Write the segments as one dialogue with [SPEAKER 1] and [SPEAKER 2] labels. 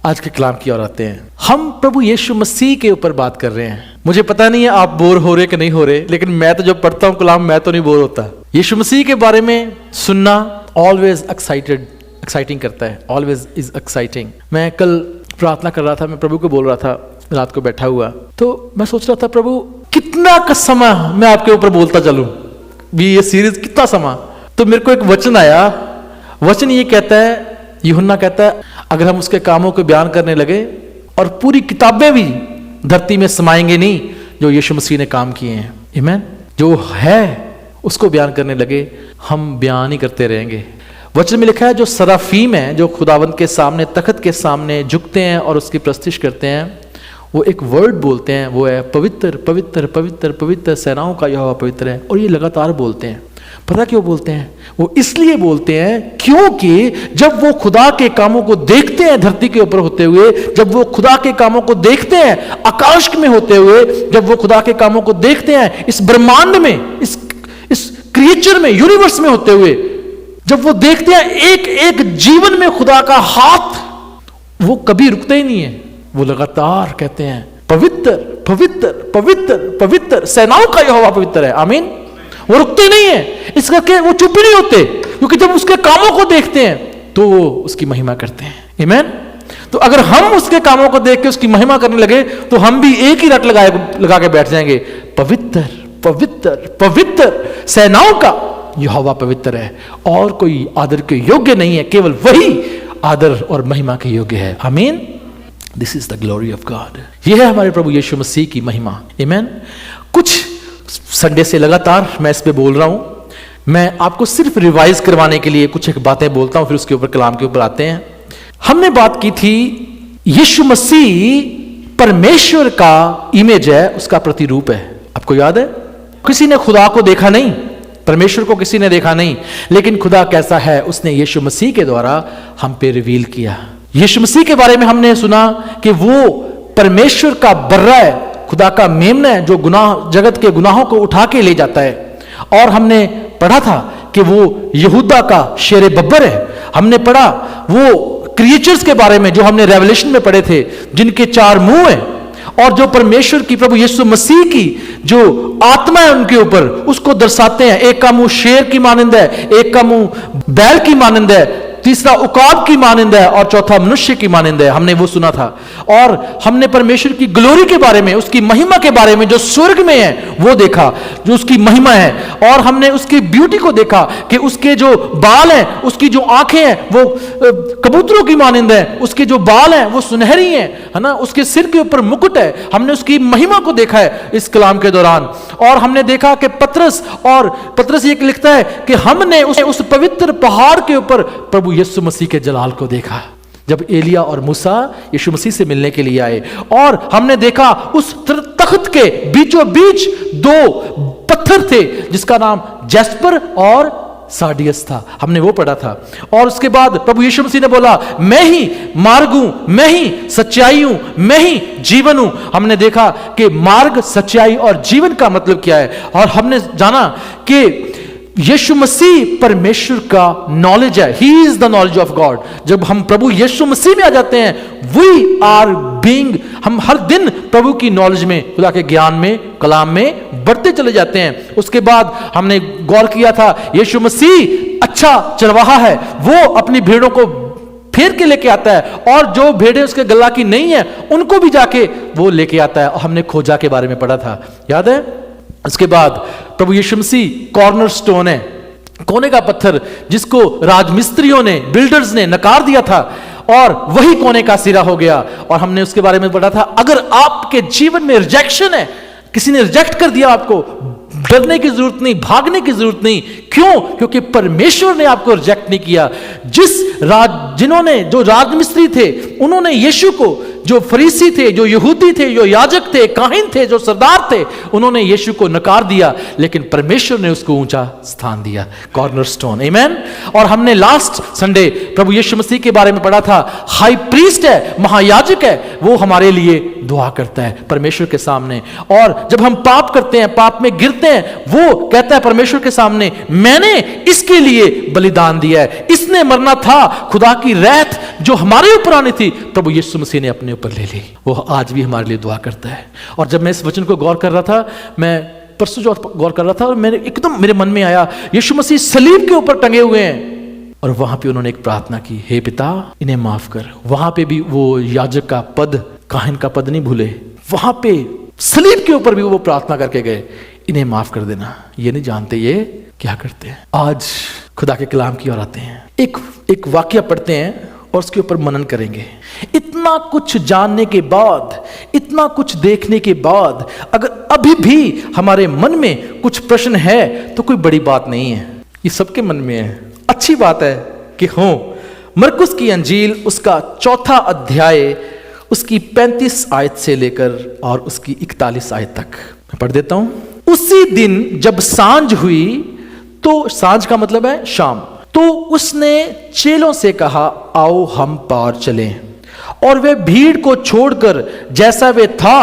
[SPEAKER 1] आज के कलाम की ओर आते हैं। हम प्रभु यीशु मसीह के ऊपर बात कर रहे हैं। मुझे पता नहीं है आप बोर हो रहे कि नहीं हो रहे, लेकिन मैं तो जब पढ़ता हूं कलाम मैं तो नहीं बोर होता। यीशु मसीह के बारे में सुनना ऑलवेज एक्साइटिंग करता है, ऑलवेज इज एक्साइटिंग। मैं कल प्रार्थना कर रहा था, मैं प्रभु को बोल रहा था रात को बैठा हुआ, तो मैं सोच रहा था प्रभु कितना का समय मैं आपके ऊपर बोलता चलूं, भी ये सीरीज कितना समय। तो मेरे को एक वचन आया, वचन ये कहता है, यूहन्ना कहता है अगर हम उसके कामों को बयान करने लगे और पूरी किताबें भी धरती में समाएंगे नहीं जो यीशु मसीह ने काम किए हैं। आमीन। जो है उसको बयान करने लगे, हम बयान ही करते रहेंगे। वचन में लिखा है जो सराफीम है, जो खुदावंत के सामने तख्त के सामने झुकते हैं और उसकी प्रस्तिश करते हैं, वो एक वर्ड बोलते हैं, वो है पवित्र पवित्र पवित्र पवित्र सेनाओं का यहोवा पवित्र है। और ये लगातार बोलते हैं। पता क्यों बोलते हैं? वो इसलिए बोलते हैं क्योंकि जब वो खुदा के कामों को देखते हैं धरती के ऊपर होते हुए, जब वो खुदा के कामों को देखते हैं आकाश में होते हुए, जब वो खुदा के कामों को देखते हैं इस ब्रह्मांड में, इस क्रिएचर में, यूनिवर्स में होते हुए, जब वो देखते हैं एक एक जीवन में खुदा का हाथ, वो कभी रुकते ही नहीं है। वो लगातार कहते हैं पवित्र पवित्र पवित्र पवित्र सेनाओं का यहोवा पवित्र है। आमीन। वो रुकते नहीं है, इस करके वो चुप ही नहीं होते, क्योंकि जब उसके कामों को देखते हैं तो वो उसकी महिमा करते हैं। आमीन। तो अगर हम उसके कामों को देख के उसकी महिमा करने लगे तो हम भी एक ही रट लगा के बैठ जाएंगे, पवित्र पवित्र पवित्र सेनाओं का यहोवा पवित्र है, और कोई आदर के योग्य नहीं है, केवल वही आदर और महिमा के योग्य है। आमीन। This is the glory of God. यह है हमारे प्रभु यीशु मसीह की महिमा। आमीन। कुछ संडे से लगातार मैं इस पे बोल रहा हूं, मैं आपको सिर्फ रिवाइज करवाने के लिए कुछ एक बातें बोलता हूं, फिर उसके ऊपर कलाम के ऊपर आते हैं। हमने बात की थी यीशु मसीह परमेश्वर का इमेज है, उसका प्रतिरूप है। आपको याद है? किसी ने खुदा को देखा नहीं, परमेश्वर को किसी ने देखा नहीं, लेकिन खुदा कैसा है उसने यीशु मसीह के द्वारा हम पे रिवील किया। यीशु मसीह के बारे में हमने सुना कि वो परमेश्वर का बर्रा है, खुदा का मेमना है, जो गुनाह, जगत के गुनाहों को उठा के ले जाता है। और हमने पढ़ा था कि वो यहूदा का शेर बब्बर है। हमने पढ़ा वो क्रिएचर्स के बारे में जो हमने रेवलेशन में पढ़े थे, जिनके 4 मुंह हैं, और जो परमेश्वर की, प्रभु यीशु मसीह की जो आत्मा है उनके ऊपर, उसको दर्शाते हैं। एक का मुंह शेर की मानंद है, एक का मुंह बैल की मानंद है, तीसरा उकाब की मानंद है, और चौथा मनुष्य की मानंद है। हमने वो सुना था। और हमने परमेश्वर की ग्लोरी के बारे में, उसकी महिमा के बारे में, जो स्वर्ग में है वो देखा, जो उसकी महिमा है। और हमने उसकी ब्यूटी को देखा कि उसके जो बाल हैं, उसकी जो आंखें हैं वो कबूतरों की मानंद है, उसके जो बाल हैं वो सुनहरी हैं, है ना, उसके सिर के ऊपर मुकुट है। हमने उसकी महिमा को देखा है इस कलाम के दौरान। और हमने देखा कि पतरस ये लिखता है कि हमने उस पवित्र पहाड़ के ऊपर प्रभु यीशु मसीह के जलाल को देखा, जब एलिया और मूसा यीशु मसीह से मिलने के लिए आए। और हमने देखा उस तख्त के बीचों बीच 2 पत्थर थे, जिसका नाम जैस्पर और सार्डियस था। हमने वो पढ़ा था। और उसके बाद प्रभु यीशु मसीह ने बोला, मैं ही मार्ग हूं, मैं ही सच्चाई हूं, मैं ही जीवन हूं। हमने देखा कि मार्ग, सच्चाई और जीवन का मतलब क्या है। और हमने जाना कि यीशु मसीह परमेश्वर का नॉलेज है। He is the knowledge of God. जब हम प्रभु यीशु मसीह में आ जाते हैं, वी आर बीइंग, हम हर दिन प्रभु की नॉलेज में, खुदा के ज्ञान में, कलाम में बढ़ते चले जाते हैं। उसके बाद हमने गौर किया था यीशु मसीह अच्छा चरवाहा है, वो अपनी भेड़ों को फेर के लेके आता है, और जो भेड़ें उसके गला की नहीं है उनको भी जाके वो लेके आता है। और हमने खोजा के बारे में पढ़ा था, याद है? उसके बाद प्रभु यीशु मसीह कॉर्नर स्टोन है, कोने का पत्थर, जिसको राजमिस्त्रियों ने, बिल्डर्स ने नकार दिया था, और वही कोने का सिरा हो गया। और हमने उसके बारे में पढ़ा था, अगर आपके जीवन में रिजेक्शन है, किसी ने रिजेक्ट कर दिया आपको, डरने की जरूरत नहीं, भागने की जरूरत नहीं। क्यों? क्योंकि परमेश्वर ने आपको रिजेक्ट नहीं किया। जिन्होंने, जो राजमिस्त्री थे, उन्होंने यीशु को, जो फरीसी थे, जो यहूदी थे, जो याजक थे, काहिन थे, जो सरदार थे, उन्होंने यीशु को नकार दिया, लेकिन परमेश्वर ने उसको ऊंचा स्थान दिया, कॉर्नरस्टोन। आमीन। और हमने लास्ट संडे प्रभु यीशु मसीह के बारे में पढ़ा था, हाई प्रीस्ट है, महायाजक है, वो हमारे लिए दुआ करता है परमेश्वर के सामने। और जब हम पाप करते हैं, पाप में गिरते हैं, वो कहता है परमेश्वर के सामने, मैंने इसके लिए बलिदान दिया है, इसने मरना था, खुदा की रैत जो हमारे ऊपर आनी थी प्रभु यीशु मसीह ने अपने ऊपर ले ली। वो आज भी हमारे लिए दुआ करता है। और जब मैं इस वचन को गौर कर रहा था, मैं परसों जो गौर कर रहा था, और मेरे मन में आया यीशु मसीह सलीब के ऊपर टंगे हुए हैं और वहां पे उन्होंने एक प्रार्थना की, हे पिता इन्हें माफ कर। वहां पे भी वो याजक का पद, काहिन का पद नहीं भूले, वहां पे सलीब के ऊपर भी वो प्रार्थना करके गए, इन्हें माफ कर देना, ये नहीं जानते ये क्या करते हैं। आज खुदा के कलाम की ओर आते हैं, एक वाक्य पढ़ते हैं और उसके ऊपर मनन करेंगे। इतना कुछ जानने के बाद, इतना कुछ देखने के बाद, अगर अभी भी हमारे मन में कुछ प्रश्न है तो कोई बड़ी बात नहीं है, ये सबके मन में है। अच्छी बात है कि हो। मरकुस की अंजील उसका 4 अध्याय उसकी 35 आयत से लेकर और उसकी 41 आयत तक मैं पढ़ देता हूं। उसी दिन जब सांझ हुई, तो सांझ का मतलब है शाम, तो उसने चेलों से कहा, आओ हम पार चलें। और वे भीड़ को छोड़कर जैसा वे था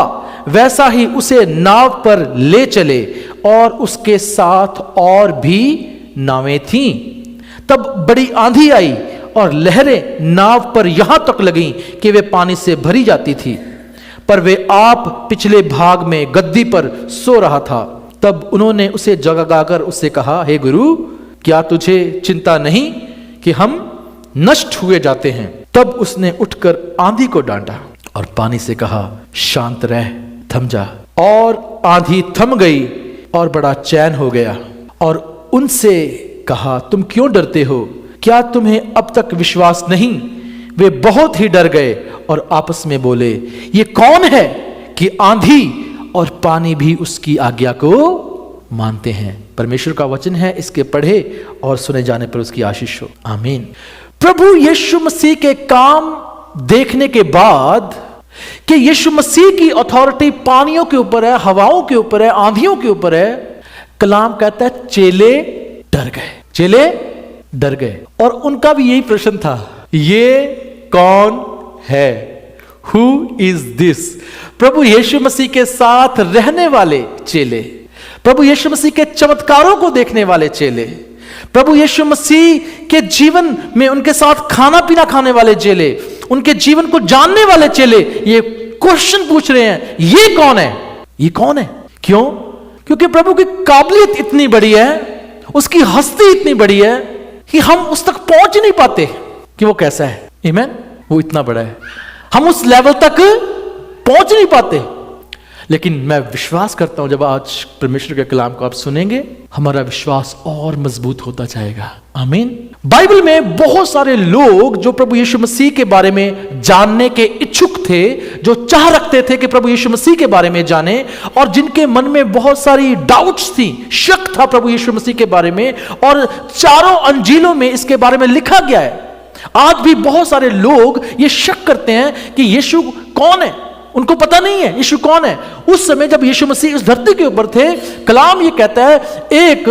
[SPEAKER 1] वैसा ही उसे नाव पर ले चले, और उसके साथ और भी नावें थीं। तब बड़ी आंधी आई और लहरें नाव पर यहां तक लगीं कि वे पानी से भरी जाती थी, पर वे आप पिछले भाग में गद्दी पर सो रहा था। तब उन्होंने उसे जगाकर उससे कहा, हे गुरु, क्या तुझे चिंता नहीं कि हम नष्ट हुए जाते हैं? तब उसने उठकर आंधी को डांटा और पानी से कहा, शांत रह, थम जा। और आंधी थम गई और बड़ा चैन हो गया। और उनसे कहा, तुम क्यों डरते हो? क्या तुम्हें अब तक विश्वास नहीं? वे बहुत ही डर गए और आपस में बोले, ये कौन है कि आंधी और पानी भी उसकी आज्ञा को मानते हैं। परमेश्वर का वचन है, इसके पढ़े और सुने जाने पर उसकी आशीष हो, आमीन। प्रभु यीशु मसीह के काम देखने के बाद कि यीशु मसीह की अथॉरिटी पानियों के ऊपर है, हवाओं के ऊपर है, आंधियों के ऊपर है, कलाम कहता है चेले डर गए। चेले डर गए और उनका भी यही प्रश्न था, ये कौन है? Who is this? प्रभु यीशु मसीह के साथ रहने वाले चेले, प्रभु यीशु मसीह के चमत्कारों को देखने वाले चेले, प्रभु यीशु मसीह के जीवन में उनके साथ खाना पीना खाने वाले चेले, उनके जीवन को जानने वाले चेले ये क्वेश्चन पूछ रहे हैं, ये कौन है? ये कौन है? क्यों? क्योंकि प्रभु की काबिलियत इतनी बड़ी है, उसकी हस्ती इतनी बड़ी है कि हम उस तक पहुंच नहीं पाते कि वो कैसा है। आमीन। वो इतना बड़ा है, हम उस लेवल तक पहुंच नहीं पाते। लेकिन मैं विश्वास करता हूं जब आज परमेश्वर के कलाम को आप सुनेंगे, हमारा विश्वास और मजबूत होता जाएगा। आमीन। बाइबल में बहुत सारे लोग जो प्रभु यीशु मसीह के बारे में जानने के इच्छुक थे, जो चाह रखते थे कि प्रभु यीशु मसीह के बारे में जाने, और जिनके मन में बहुत सारी डाउट्स थी, शक था प्रभु यीशु मसीह के बारे में, और चारों अंजीलों में इसके बारे में लिखा गया है। आज भी बहुत सारे लोग ये शक करते हैं कि यीशु कौन है, उनको पता नहीं है यीशु कौन है। उस समय जब यीशु मसीह इस धरती के ऊपर थे, कलाम ये कहता है, एक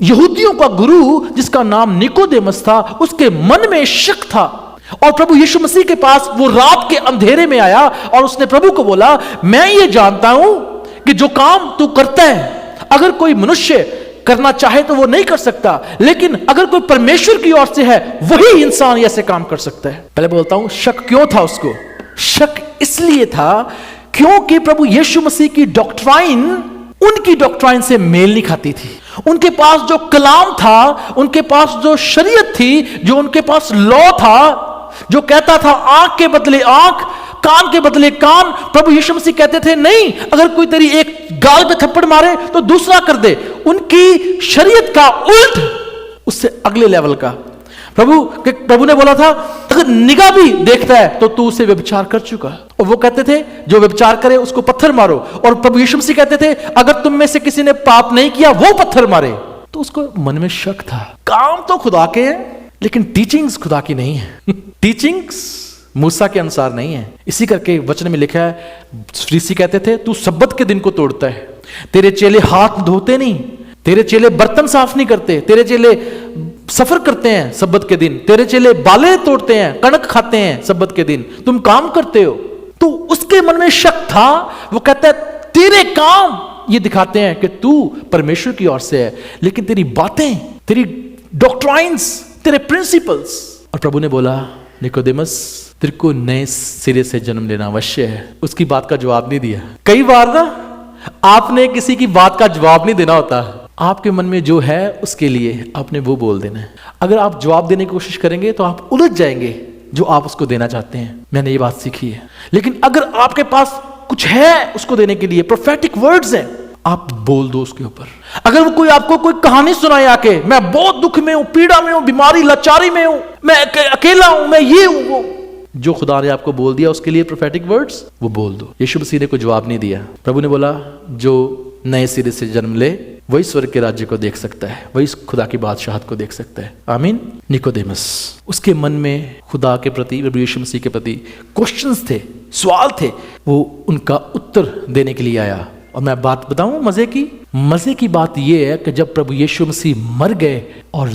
[SPEAKER 1] यहूदियों का गुरु जिसका नाम निकोदेमस था, उसके मन में शक था, और प्रभु यीशु मसीह के पास वो रात के अंधेरे में आया और उसने प्रभु को बोला, मैं ये जानता हूं कि जो काम तू करता है, अगर कोई मनुष्य करना चाहे तो वो नहीं कर सकता, लेकिन अगर कोई परमेश्वर की ओर से है, वही इंसान ऐसे काम कर सकता है। पहले बोलता हूं, शक क्यों था उसको? शक इसलिए था क्योंकि प्रभु यीशु मसीह की डॉक्ट्राइन उनकी डॉक्ट्राइन से मेल नहीं खाती थी। उनके पास जो कलाम था, उनके पास जो शरीयत थी, जो उनके पास लॉ था, जो कहता था आंख के बदले आंख, कान के बदले कान, प्रभु यीशु मसीह कहते थे नहीं, अगर कोई तेरी एक गाल पे थप्पड़ मारे तो दूसरा कर दे। उनकी शरीयत का उल्ट, उससे अगले लेवल का। प्रभु ने बोला था, अगर निगाह भी देखता है तो तू उसे व्यभिचार कर चुका। और वो कहते थे, जो व्यभिचार करे उसको पत्थर मारो। और प्रभु यीशु मसीह कहते थे, अगर तुम में से किसी ने पाप नहीं किया वो पत्थर मारे। तो उसको मन में शक था, काम तो खुदा के हैं लेकिन टीचिंग्स खुदा की नहीं है। टीचिंग्स मूसा के अनुसार नहीं है। इसी करके वचन में लिखा है, फरीसी कहते थे, तू सब्बत के दिन को तोड़ता है, तेरे चेले हाथ धोते नहीं, तेरे चेले बर्तन साफ नहीं करते, तेरे चेले सफर करते हैं सब्बत के दिन, तेरे चेले बाले तोड़ते हैं, कणक खाते हैं सब्बत के दिन, तुम काम करते हो। तो उसके मन में शक था। वो कहता है, तेरे काम ये दिखाते हैं कि तू परमेश्वर की ओर से है, लेकिन तेरी बातें, तेरी डॉक्ट्राइन्स, तेरे प्रिंसिपल्स। और प्रभु ने बोला, निकोदेमस, तेरे को नए सिरे से जन्म लेना अवश्य है। उसकी बात का जवाब नहीं दिया। कई बार ना आपने किसी की बात का जवाब नहीं देना होता, आपके मन में जो है उसके लिए आपने वो बोल देना है। अगर आप जवाब देने की कोशिश करेंगे तो आप उलझ जाएंगे जो आप उसको देना चाहते हैं। मैंने ये बात सीखी है। लेकिन अगर आपके पास कुछ है उसको देने के लिए, प्रोफेटिक वर्ड्स हैं, आप बोल दो उसके ऊपर। अगर वो कोई आपको कोई कहानी सुनाए आके, मैं बहुत दुख में हूं, पीड़ा में हूं, बीमारी लाचारी में हूं, मैं अकेला हूं, मैं ये हूं, वो, जो खुदा ने आपको बोल दिया उसके लिए प्रोफेटिक वर्ड्स वो बोल दो। यीशु मसीह ने कोई जवाब नहीं दिया। प्रभु ने बोला जो नए सिरे से जन्म ले वही स्वर्ग के राज्य को देख सकता है, वही खुदा की बादशाहत को देख सकता है। आमीन। निकोदेमस, उसके मन में खुदा के प्रति, प्रभु यीशु मसीह के प्रति क्वेश्चंस थे, सवाल थे, वो उनका उत्तर देने के लिए आया। और मैं बात बताऊं मजे की बात यह है कि जब प्रभु यीशु मसीह मर गए और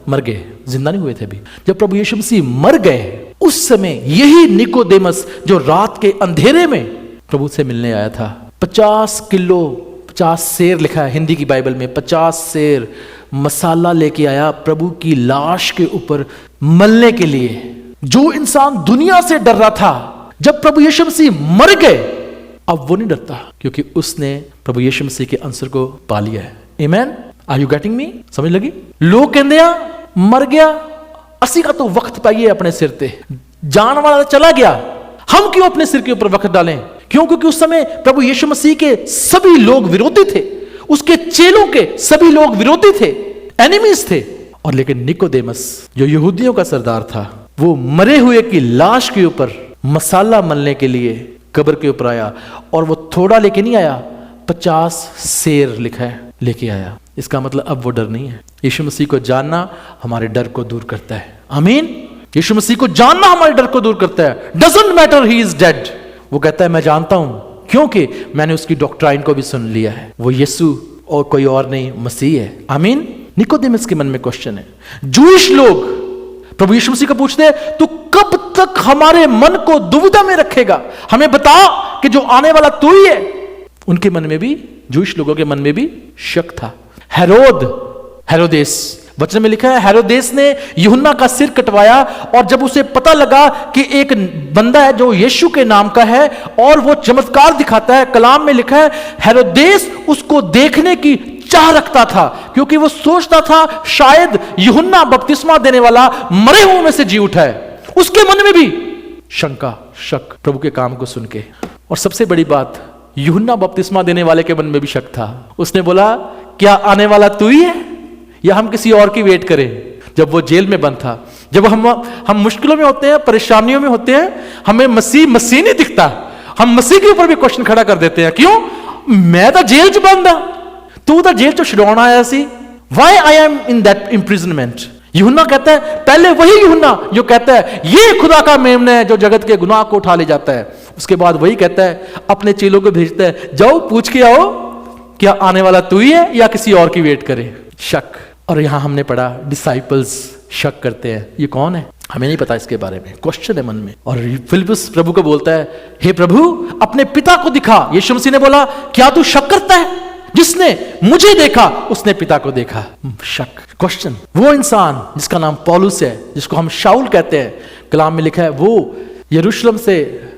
[SPEAKER 1] मर गए, जिंदा नहीं हुए थे अभी, जब प्रभु यीशु मसीह मर गए उस समय यही निकोदेमस जो रात के अंधेरे में प्रभु से मिलने आया था, 50 सेर लिखा है हिंदी की बाइबल में, 50 सेर मसाला लेके आया प्रभु की लाश के ऊपर मलने के लिए। जो इंसान दुनिया से डर रहा था, जब प्रभु यीशु मसीह मर गए अब वो नहीं डरता, क्योंकि उसने प्रभु यीशु मसीह के आंसर को पा लिया है। Amen. Are you getting me? समझ लगी? लोग कहते हैं मर गया, असी का तो वक्त पाइए अपने सिर पे, जान वाला चला गया, हम क्यों अपने सिर के ऊपर वक्त डालें? क्यों? क्योंकि उस समय प्रभु यीशु मसीह के सभी लोग विरोधी थे, उसके चेलों के सभी लोग विरोधी थे, एनिमीज थे। और लेकिन निकोदेमस जो यहूदियों का सरदार था, वो मरे हुए की लाश के ऊपर मसाला मलने के लिए कब्र के ऊपर आया। और वो थोड़ा लेके नहीं आया, 50 सेर लिखा है लेके आया। इसका मतलब अब वो डर नहीं है। यीशु मसीह को जानना हमारे डर को दूर करता है। आमीन। यीशु मसीह को जानना हमारे डर को दूर करता है। Doesn't matter he is dead, वो कहता है मैं जानता हूं, क्योंकि मैंने उसकी डॉक्ट्राइन को भी सुन लिया है, वो यीशु और कोई और नहीं, मसीह है। आमीन। निकोदेमस के मन में क्वेश्चन है। जूइश लोग प्रभु यीशु मसीह को पूछते हैं, तू कब तक हमारे मन को दुविधा में रखेगा? हमें बता कि जो आने वाला तू ही है। उनके मन में भी, जूइश लोगों के मन में भी शक था। हेरोदेस, वचन में लिखा है हेरोदेस ने यूहन्ना का सिर कटवाया, और जब उसे पता लगा कि एक बंदा है जो यीशु के नाम का है और वो चमत्कार दिखाता है, कलाम में लिखा है हेरोदेस उसको देखने की चाह रखता था, क्योंकि वो सोचता था शायद यूहन्ना बपतिस्मा देने वाला मरे हुए में से जी उठा है। उसके मन में भी शंका, शक प्रभु के काम को सुन के। और सबसे बड़ी बात, यूहन्ना बपतिस्मा देने वाले के मन में भी शक था। उसने बोला क्या आने वाला तू ही है या हम किसी और की वेट करें? जब वो जेल में बंद था, जब हम मुश्किलों में होते हैं, परेशानियों में होते हैं, हमें मसीह नहीं दिखता, हम मसीह के ऊपर भी क्वेश्चन खड़ा कर देते हैं। क्यों? मैं तो जेल च बंद हाँ, तू तो जेल चो छुड़ाउण आया सी, why I am in that imprisonment? Yuhanna कहता है, पहले वही यूहन्ना जो कहता है ये खुदा का मेमना है जो जगत के गुनाह को उठा ले जाता है, उसके बाद वही कहता है अपने चेलों को भेजता है, जाओ पूछ के आओ क्या आने वाला तू ही है या किसी और की वेट करे? शक। और यहां हमने पढ़ा डिसाइपल्स शक करते हैं, ये कौन है? हमें नहीं पता इसके बारे में, क्वेश्चन है मन में। और फिलिप्पुस प्रभु को बोलता है, हे प्रभु अपने पिता को दिखा। यीशु मसीह ने बोला क्या तू शक करता है? जिसने मुझे देखा उसने पिता को देखा। शक, क्वेश्चन। वो इंसान जिसका नाम पौलुस है, जिसको हम शाऊल कहते हैं, कलाम में लिखा है वो यरूशलेम से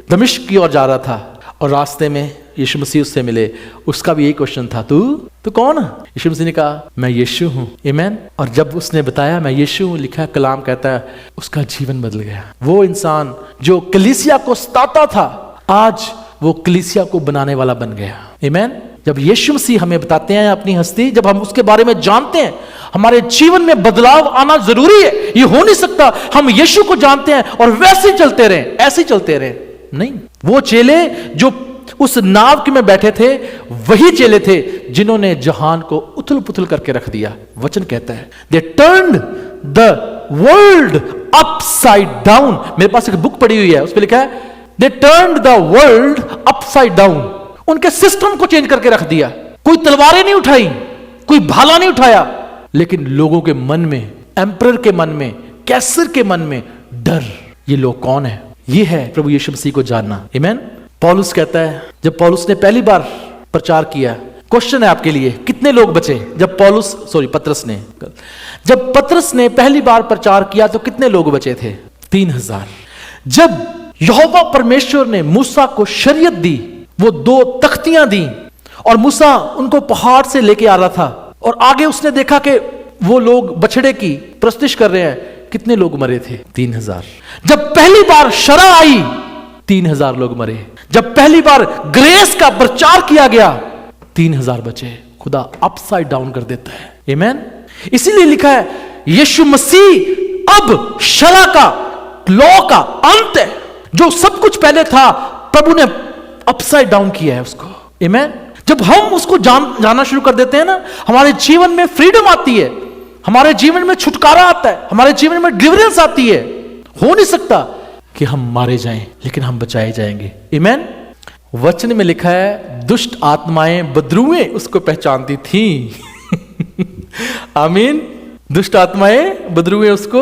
[SPEAKER 1] दमिश्क की ओर जा रहा था और रास्ते में यीशु मसीह उससे मिले। उसका भी यही क्वेश्चन था, तू कौन है? यीशु मसीह ने कहा मैं यीशु हूं। आमीन। और जब उसने बताया मैं यीशु हूं, लिखा कलाम कहता है उसका जीवन बदल गया। वो इंसान जो कलीसिया को सताता था, आज वो कलीसिया को बनाने वाला बन गया। आमीन। जब यीशु मसीह हमें बताते हैं अपनी हस्ती, जब हम उसके बारे में जानते हैं, हमारे जीवन में बदलाव आना जरूरी है। ये हो नहीं सकता हम यीशु को जानते हैं और वैसे चलते रहे, ऐसे चलते रहे। नहीं, वो चेले जो उस नाव के में बैठे थे वही चेले थे जिन्होंने जहान को उथल पुथल करके रख दिया। वचन कहता है दे turned the world upside down. मेरे पास एक बुक पड़ी हुई है, उस पर लिखा है दे turned the world upside down. उनके सिस्टम को चेंज करके रख दिया। कोई तलवारें नहीं उठाई, कोई भाला नहीं उठाया, लेकिन लोगों के मन में, एम्परर के मन में, कैसर के मन में डर। ये लोग कौन है? ये है प्रभु यीशु मसीह को जानना। आमीन। पौलुस कहता है जब पौलुस ने पहली बार प्रचार किया, क्वेश्चन है आपके लिए, कितने लोग बचे? पतरस ने पहली बार प्रचार किया तो कितने लोग बचे थे? 3000। जब यहोवा परमेश्वर ने मूसा को शरीयत दी, वो 2 तख्तियां दी और मूसा उनको पहाड़ से लेके आ रहा था और आगे उसने देखा कि वो लोग बछड़े की प्रस्तिश कर रहे हैं। कितने लोग मरे थे? 3000। जब पहली बार शरा आई 3000 लोग मरे। जब पहली बार ग्रेस का प्रचार किया गया 3000 बचे। खुदा अपसाइड डाउन कर देता है। आमीन। इसीलिए लिखा है यीशु मसीह अब शरा का, लॉ का अंत है। जो सब कुछ पहले था प्रभु ने अपसाइड डाउन किया है उसको। आमीन। जब हम उसको जानना शुरू कर देते हैं ना, हमारे जीवन में फ्रीडम आती है, हमारे जीवन में छुटकारा आता है, हमारे जीवन में डिलीवरेंस आती है। हो नहीं सकता कि हम मारे जाएं, लेकिन हम बचाए जाएंगे। आमीन। वचन में लिखा है दुष्ट आत्माएं, बदरूएं उसको पहचानती थी। आमीन। दुष्ट आत्माएं, बदरूएं उसको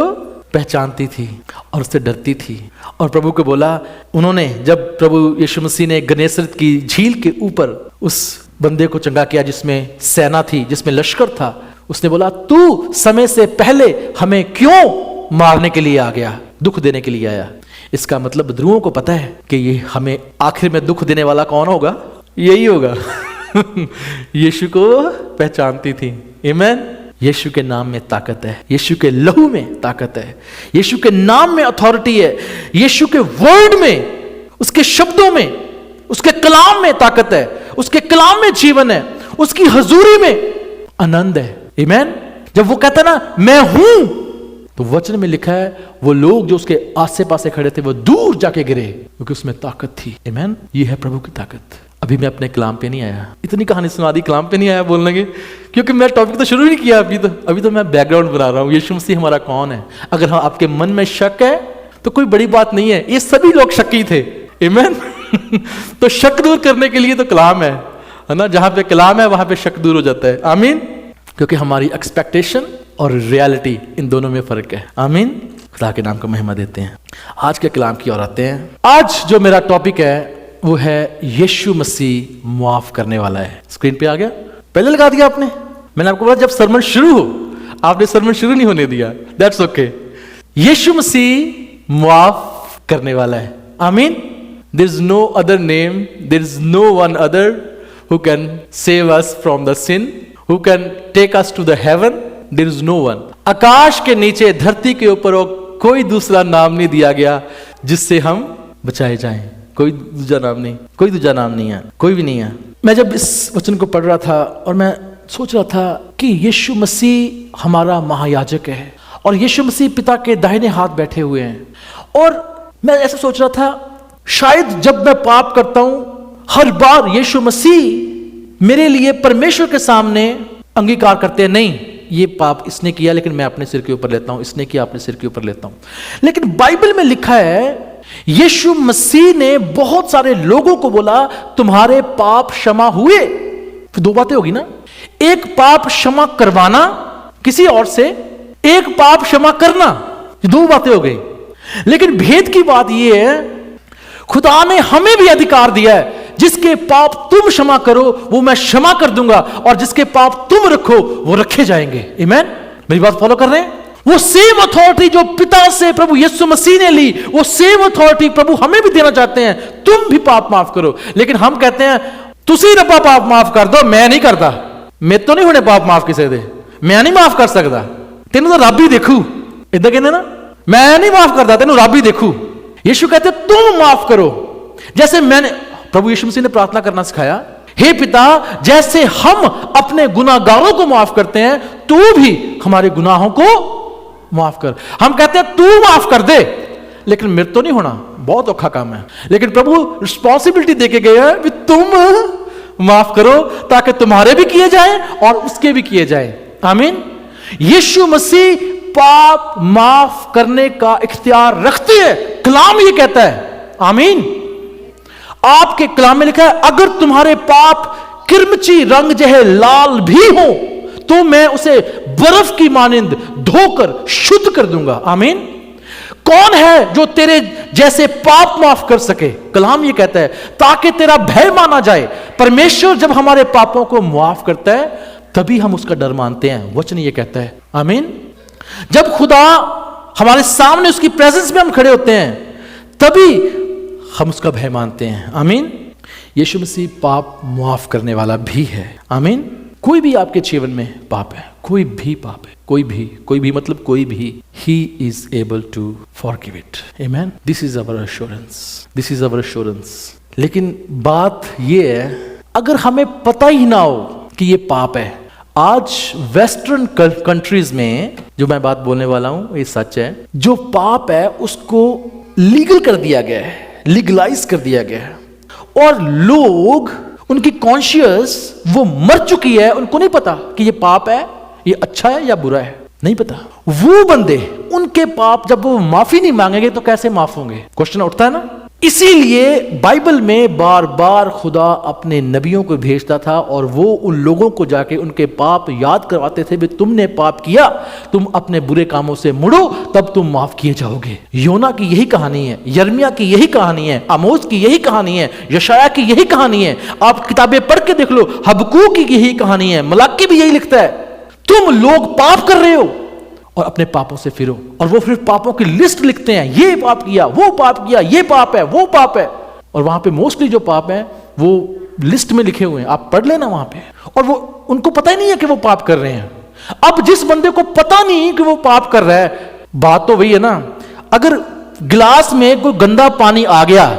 [SPEAKER 1] पहचानती थी और उससे डरती थी। और प्रभु को बोला, उन्होंने जब प्रभु यीशु मसीह ने गन्नेसरत की झील के ऊपर उस बंदे को चंगा किया जिसमें सेना थी, जिसमें लश्कर था, उसने बोला तू समय से पहले हमें क्यों मारने के लिए आ गया, दुख देने के लिए आया। इसका मतलब बदरूओं को पता है कि ये हमें आखिर में दुख देने वाला कौन होगा, यही होगा। यीशु को पहचानती थी। आमीन। यीशु के नाम में ताकत है, यीशु के लहू में ताकत है, यीशु के नाम में अथॉरिटी है, यीशु के वर्ड में, उसके शब्दों में, उसके कलाम में ताकत है, उसके कलाम में जीवन है, उसकी हजूरी में आनंद है। आमीन। जब वो कहता है ना मैं हूं, तो वचन में लिखा है वो लोग जो उसके आसे पासे खड़े थे वो दूर जाके गिरे, क्योंकि उसमें ताकत थी। आमीन। ये है प्रभु की ताकत। अभी मैं अपने कलाम पे नहीं आया, इतनी कहानी सुना दी, कलाम पे नहीं आया बोलने के, क्योंकि मैं टॉपिक तो शुरू ही नहीं किया। अभी तो मैं बैकग्राउंड बना रहा हूं। यीशु मसीह हमारा कौन है। अगर हाँ आपके मन में शक है तो कोई बड़ी बात नहीं है, ये सभी लोग शक्की थे। आमीन। तो शक दूर करने के लिए तो कलाम है ना। जहां पे कलाम है वहां पे शक दूर हो जाता है। आमीन। क्योंकि हमारी एक्सपेक्टेशन और रियलिटी, इन दोनों में फर्क है। आमीन। खुदा के नाम को महिमा देते हैं। आज के कलाम की ओर आते हैं। आज जो मेरा टॉपिक है वो है यीशु मसीह मुआफ करने वाला है। स्क्रीन पे आ गया, पहले लगा दिया आपने। मैंने आपको बोला जब सरमन शुरू हो, आपने सरमन शुरू नहीं होने दिया, दैट्स ओके। यीशु मसीह मुआफ करने वाला है। Amen. There is no other name, there is no one other who can save us from the sin, who can take us to the heaven. There is no one. आकाश के नीचे, धरती के ऊपर कोई दूसरा नाम नहीं दिया गया जिससे हम बचाए जाएं। कोई दूसरा नाम नहीं, कोई दूसरा नाम नहीं है, कोई भी नहीं है। मैं जब इस वचन को पढ़ रहा था और मैं सोच रहा था कि यीशु मसीह हमारा महायाजक है और यीशु मसीह पिता के दाहिने हाथ बैठे हुए हैं, और मैं ऐसा सोच रहा था शायद जब मैं पाप करता हूं हर बार यीशु मसीह मेरे लिए परमेश्वर के सामने अंगीकार करते हैं, नहीं ये पाप इसने किया लेकिन मैं अपने सिर के ऊपर लेता हूं, इसने किया अपने सिर के ऊपर लेता हूं। लेकिन बाइबल में लिखा है यीशु मसीह ने बहुत सारे लोगों को बोला तुम्हारे पाप क्षमा हुए। तो 2 बातें होगी ना, एक पाप क्षमा करवाना किसी और से, एक पाप क्षमा करना, 2 बातें हो गई। लेकिन भेद की बात यह है खुदा ने हमें भी अधिकार दिया है, जिसके पाप तुम क्षमा करो वो मैं क्षमा कर दूंगा, और जिसके पाप तुम रखो वो रखे जाएंगे। आमीन। मेरी बात फॉलो कर रहे हैं? वो सेम अथॉरिटी जो पिता से प्रभु यीशु मसीह ने ली, वो सेम अथॉरिटी प्रभु हमें भी देना चाहते हैं। तुम भी पाप माफ करो। लेकिन हम कहते हैं तुसी रब्बा पाप माफ कर दो, मैं नहीं करता, मैं तो नहीं होने पाप माफ किसे दे, मैं नहीं माफ कर सकता, तेन तो रब ही देखू। इधर कहने ना, मैं नहीं माफ करता, तेन रब ही देखू। यीशु कहते तुम माफ करो जैसे मैंने, प्रभु यीशु मसीह ने प्रार्थना करना सिखाया, हे पिता जैसे हम अपने गुनाहगारों को माफ करते हैं तू भी हमारे गुनाहों को माफ कर। हम कहते हैं तू माफ कर दे, लेकिन मेरे तो नहीं होना, बहुत औखा काम है। लेकिन प्रभु रिस्पॉन्सिबिलिटी देके गए हैं कि तुम माफ करो ताकि तुम्हारे भी किए जाए और उसके भी किए जाए। आमीन। यीशु मसीह पाप माफ करने का इख्तियार रखते हैं, कलाम ये कहता है। आमीन। आपके कलाम में लिखा है अगर तुम्हारे पाप किरमची रंग जहे लाल भी हो तो मैं उसे बर्फ की मानिंद धोकर शुद्ध कर दूंगा। आमीन। कौन है जो तेरे जैसे पाप माफ कर सके? कलाम ये कहता है ताकि तेरा भय माना जाए। परमेश्वर जब हमारे पापों को माफ करता है तभी हम उसका डर मानते हैं, वचन ये कहता है। आमीन। जब खुदा हमारे सामने उसकी प्रेजेंस में हम खड़े होते हैं, तभी हम उसका भय मानते हैं। आमीन। यीशु मसीह पाप माफ करने वाला भी है। आमीन। कोई भी आपके जीवन में पाप है, कोई भी पाप है, कोई भी मतलब कोई भी, he is able to forgive it. Amen. This is our assurance, this is our assurance. लेकिन बात ये है, अगर हमें पता ही ना हो कि ये पाप है, आज वेस्टर्न कंट्रीज में जो मैं बात बोलने वाला हूं ये सच है, जो पाप है उसको लीगल कर दिया गया है, लीगलाइज कर दिया गया है, और लोग उनकी कॉन्शियस वो मर चुकी है, उनको नहीं पता कि ये पाप है, ये अच्छा है या बुरा है, नहीं पता। वो बंदे उनके पाप जब वो माफी नहीं मांगेंगे तो कैसे माफ होंगे? क्वेश्चन उठता है ना। इसीलिए बाइबल में बार बार खुदा अपने नबियों को भेजता था और वो उन लोगों को जाके उनके पाप याद करवाते थे, भी तुमने पाप किया, तुम अपने बुरे कामों से मुड़ो, तब तुम माफ किए जाओगे। योना की यही कहानी है, यर्मिया की यही कहानी है, आमोस की यही कहानी है, यशाया की यही कहानी है। आप किताबें पढ़ के देख लो, हबक्कूक की यही कहानी है, मलाकी भी यही लिखता है। तुम लोग पाप कर रहे हो और अपने पापों से फिरो। और वो फिर पापों की लिस्ट लिखते हैं, ये पाप किया, वो पाप किया, ये पाप है, वो पाप है। और वहां पे मोस्टली जो पाप है वो लिस्ट में लिखे हुए हैं, आप पढ़ लेना वहां पे। और वो उनको पता ही नहीं है कि वो पाप कर रहे हैं। अब जिस बंदे को पता नहीं कि वो पाप कर रहा है, बात तो वही है ना, अगर गिलास में कोई गंदा पानी आ गया,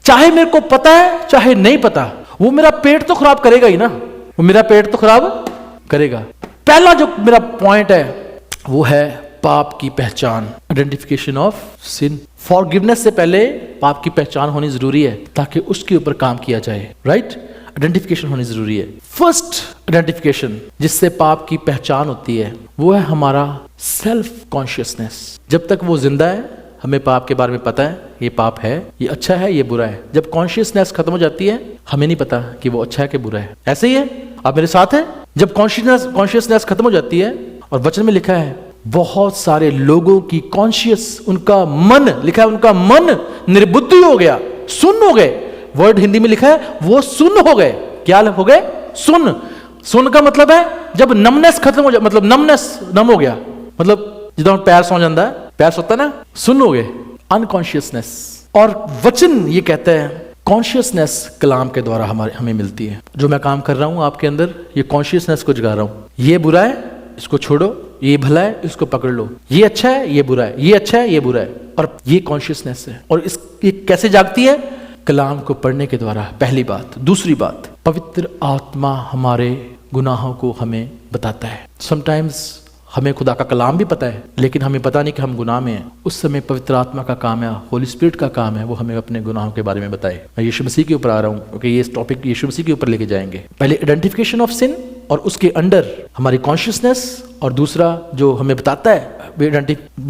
[SPEAKER 1] चाहे मेरे को पता है चाहे नहीं पता, वो मेरा पेट तो खराब करेगा ही ना, वो मेरा पेट तो खराब करेगा। पहला जो मेरा पॉइंट है वो है पाप की पहचान, आइडेंटिफिकेशन ऑफ सिन। फॉरगिवनेस से पहले पाप की पहचान होनी जरूरी है ताकि उसके ऊपर काम किया जाए। राइट, आइडेंटिफिकेशन होनी जरूरी है। फर्स्ट आइडेंटिफिकेशन जिससे पाप की पहचान होती है वो है हमारा सेल्फ कॉन्शियसनेस। जब तक वो जिंदा है हमें पाप के बारे में पता है, ये पाप है, ये अच्छा है, ये बुरा है। जब कॉन्शियसनेस खत्म हो जाती है हमें नहीं पता कि वो अच्छा है कि बुरा है। ऐसे ही है, आप मेरे साथ हैं। जब कॉन्शियसनेस खत्म हो जाती है, और वचन में लिखा है बहुत सारे लोगों की कॉन्शियस, उनका मन, लिखा है उनका मन निर्बुद्धि हो गया, सुन्न हो गए। वर्ड हिंदी में लिखा है वो सुन्न हो गए। क्या हो गए? सुन्न। सुन्न का मतलब है जब नमनेस खत्म हो जाए, मतलब नम हो गया, मतलब जितना पैर सो जाता है, पैर सोता है ना, सुन्न हो गए, अनकॉन्शियसनेस। और वचन ये कहता है कॉन्शियसनेस कलाम के द्वारा हमें मिलती है। जो मैं काम कर रहा हूं आपके अंदर, ये कॉन्शियसनेस को जगा रहा हूं। ये बुरा है, इसको छोड़ो, ये भला है, इसको पकड़ लो, ये अच्छा है, ये बुरा है, ये अच्छा है, ये बुरा है। और ये कॉन्शियसनेस है। और ये कैसे जागती है? कलाम को पढ़ने के द्वारा, पहली बात। दूसरी बात, पवित्र आत्मा हमारे गुनाहों को हमें बताता है। समटाइम्स हमें खुदा का कलाम भी पता है लेकिन हमें पता नहीं कि हम गुनाह में हैं। उस समय पवित्र आत्मा का काम है, होली स्पिरिट का काम है, वो हमें अपने गुनाहों के बारे में बताए। मैं यीशु मसीह के ऊपर आ रहा हूँ क्योंकि ये टॉपिक यीशु मसीह के ऊपर लेके जाएंगे। पहले आइडेंटिफिकेशन ऑफ सिन, और उसके अंडर हमारी कॉन्शियसनेस, और दूसरा जो हमें बताता है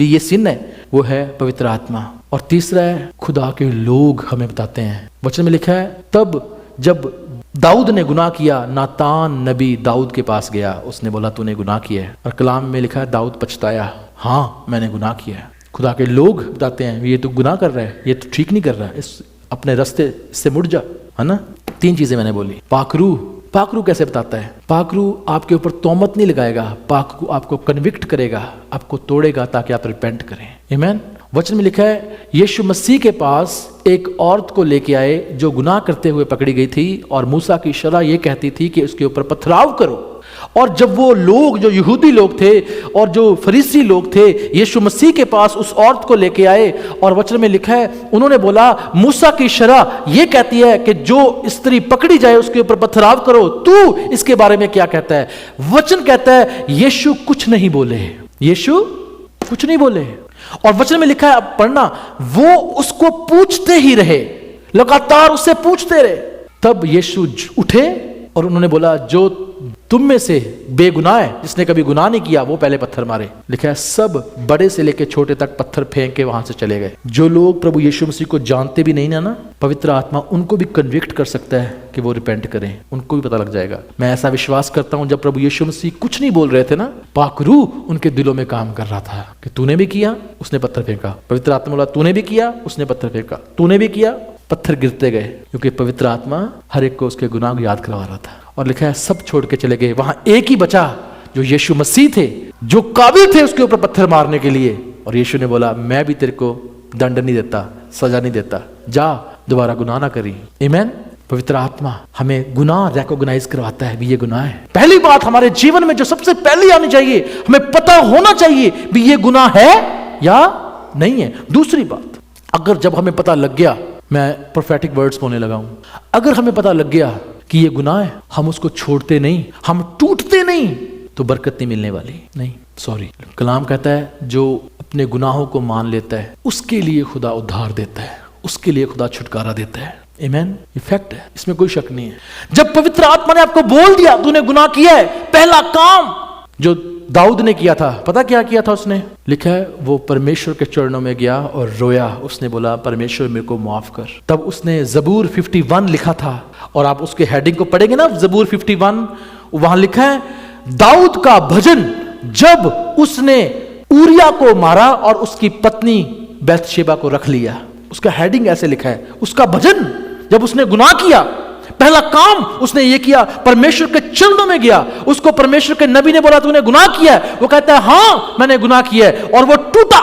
[SPEAKER 1] ये सिन है वो है पवित्र आत्मा, और तीसरा है खुदा के लोग हमें बताते हैं। वचन में लिखा है तब जब दाऊद ने गुनाह किया, नातान नबी दाऊद के पास गया, उसने बोला तूने गुनाह किया है। और कलाम में लिखा है दाऊद पछताया, हाँ मैंने गुनाह किया है। खुदा के लोग बताते हैं ये तो गुनाह कर रहा है, ये तो ठीक नहीं कर रहा है, इस अपने रास्ते से मुड़ जा, है ना। 3 चीजें मैंने बोली। पाकरू कैसे बताता है? पाकरू आपके ऊपर तोहमत नहीं लगाएगा, पाकरू आपको कन्विक्ट करेगा, आपको तोड़ेगा ताकि आप रिपेंट करें। आमीन। वचन में लिखा है यीशु मसीह के पास एक औरत को लेके आए जो गुनाह करते हुए पकड़ी गई थी, और मूसा की शरह ये कहती थी कि उसके ऊपर पथराव करो। और जब वो लोग जो यहूदी लोग थे और जो फरीसी लोग थे यीशु मसीह के पास उस औरत को लेके आए, और वचन में लिखा है उन्होंने बोला मूसा की शरह ये कहती है कि जो स्त्री पकड़ी जाए उसके ऊपर पथराव करो, तू इसके बारे में क्या कहता है? वचन कहता है यीशु कुछ नहीं बोले, यीशु कुछ नहीं बोले। और वचन में लिखा है, अब पढ़ना, वो उसको पूछते ही रहे, लगातार उससे पूछते रहे। तब यीशु उठे और उन्होंने बोला जो तुम में से बेगुनाह है, जिसने कभी गुनाह नहीं किया, वो पहले पत्थर मारे। लिखा है सब बड़े से लेकर छोटे तक पत्थर फेंक के वहां से चले गए। जो लोग प्रभु यीशु मसीह को जानते भी नहीं ना, पवित्र आत्मा उनको भी कन्विक्ट कर सकता है कि वो रिपेंट करें, उनको भी पता लग जाएगा। मैं ऐसा विश्वास करता हूं जब प्रभु यीशु मसीह कुछ नहीं बोल रहे थे ना, पाक रूह उनके दिलों में काम कर रहा था कि तूने भी किया, उसने पत्थर फेंका। पवित्र आत्मा बोला तूने भी किया, उसने पत्थर फेंका, तूने भी किया, पत्थर गिरते गए, क्योंकि पवित्र आत्मा हर एक को उसके गुनाह को याद करवा रहा था। और लिखा है सब छोड़ के चले गए, वहां एक ही बचा जो यीशु मसीह थे, जो काबिल थे उसके ऊपर पत्थर मारने के लिए, और यीशु ने बोला मैं भी तेरे को दंड नहीं देता, सजा नहीं देता, जा दोबारा गुनाह ना करी। आमीन। पवित्र आत्मा हमें गुनाह रिकॉग्नाइज करवाता है भी ये गुनाह है। पहली बात हमारे जीवन में जो सबसे पहली आनी चाहिए, हमें पता होना चाहिए भी ये गुनाह है या नहीं है। दूसरी बात, अगर जब हमें पता लग गया, मैं प्रोफेटिक वर्ड्स बोलने लगा हूं, अगर हमें पता लग गया कि ये गुनाह है, हम उसको छोड़ते नहीं, हम टूटते नहीं, तो बरकत नहीं मिलने वाली। नहीं, सॉरी, कलाम कहता है जो अपने गुनाहों को मान लेता है उसके लिए खुदा उद्धार देता है, उसके लिए खुदा छुटकारा देता है। आमीन। ये फैक्ट है, इसमें कोई शक नहीं है। जब पवित्र आत्मा ने आपको बोल दिया तूने गुनाह किया है, पहला काम जो दाऊद ने किया था, पता क्या किया था उसने? लिखा है वो परमेश्वर के चरणों में गया और रोया। उसने बोला परमेश्वर मेरे को माफ कर। तब उसने जबूर 51 लिखा था, और आप उसके हेडिंग को पढ़ेंगे ना, जबूर 51, वहां लिखा है दाऊद का भजन जब उसने ऊरिया को मारा और उसकी पत्नी बैतशेबा को रख लिया। उसका हेडिंग ऐसे लिखा है, उसका भजन जब उसने गुनाह किया, पहला काम उसने ये किया, परमेश्वर के चरणों में गया। उसको परमेश्वर के नबी ने बोला तूने गुनाह किया है, वो कहता है हाँ मैंने गुनाह किया है, और वो टूटा।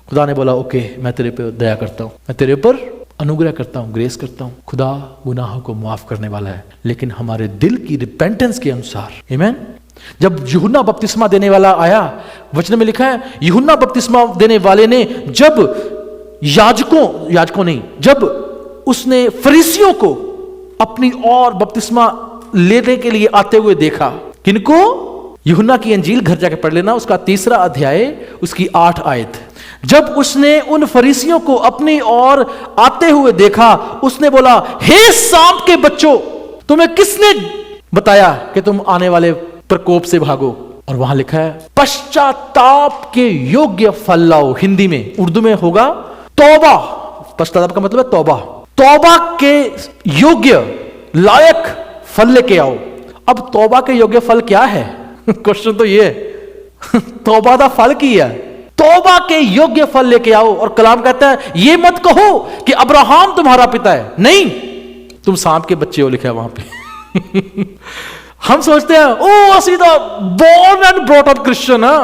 [SPEAKER 1] खुदा ने बोला ओके मैं तेरे पे दया करता हूं, मैं तेरे पर अनुग्रह करता हूं, ग्रेस करता हूं। खुदा गुनाहों को माफ करने वाला है, लेकिन हमारे दिल की रिपेंटेंस के अनुसार। आमीन। जब यूहन्ना बपतिस्मा देने वाला आया, वचन में लिखा है यूहन्ना बपतिस्मा देने वाले ने जब याजकों नहीं, जब उसने फरीसियों को अपनी और बपतिस्मा लेने के लिए आते हुए देखा। किनको? यूहन्ना की अंजील घर जाके पढ़ लेना, उसका 3 अध्याय उसकी 8 आयत। जब उसने उन फरीसियों को अपनी ओर आते हुए देखा, उसने बोला हे सांप के बच्चों, तुम्हें किसने बताया कि तुम आने वाले प्रकोप से भागो? और वहां लिखा है पश्चाताप के योग्य फल लाओ। हिंदी में, उर्दू में होगा तौबा। पश्चाताप का मतलब है तौबा। तौबा के योग्य लायक फल लेके आओ। अब तौबा के योग्य फल क्या है? क्वेश्चन तो ये है तौबा का फल की है, तौबा के योग्य फल लेके आओ। और कलाम कहता है ये मत कहो कि अब्राहम तुम्हारा पिता है, नहीं तुम सांप के बच्चे हो, लिखा है वहां पे हम सोचते हैं ओ ਅਸੀਂ ਤਾਂ born and brought up Christian ਆ,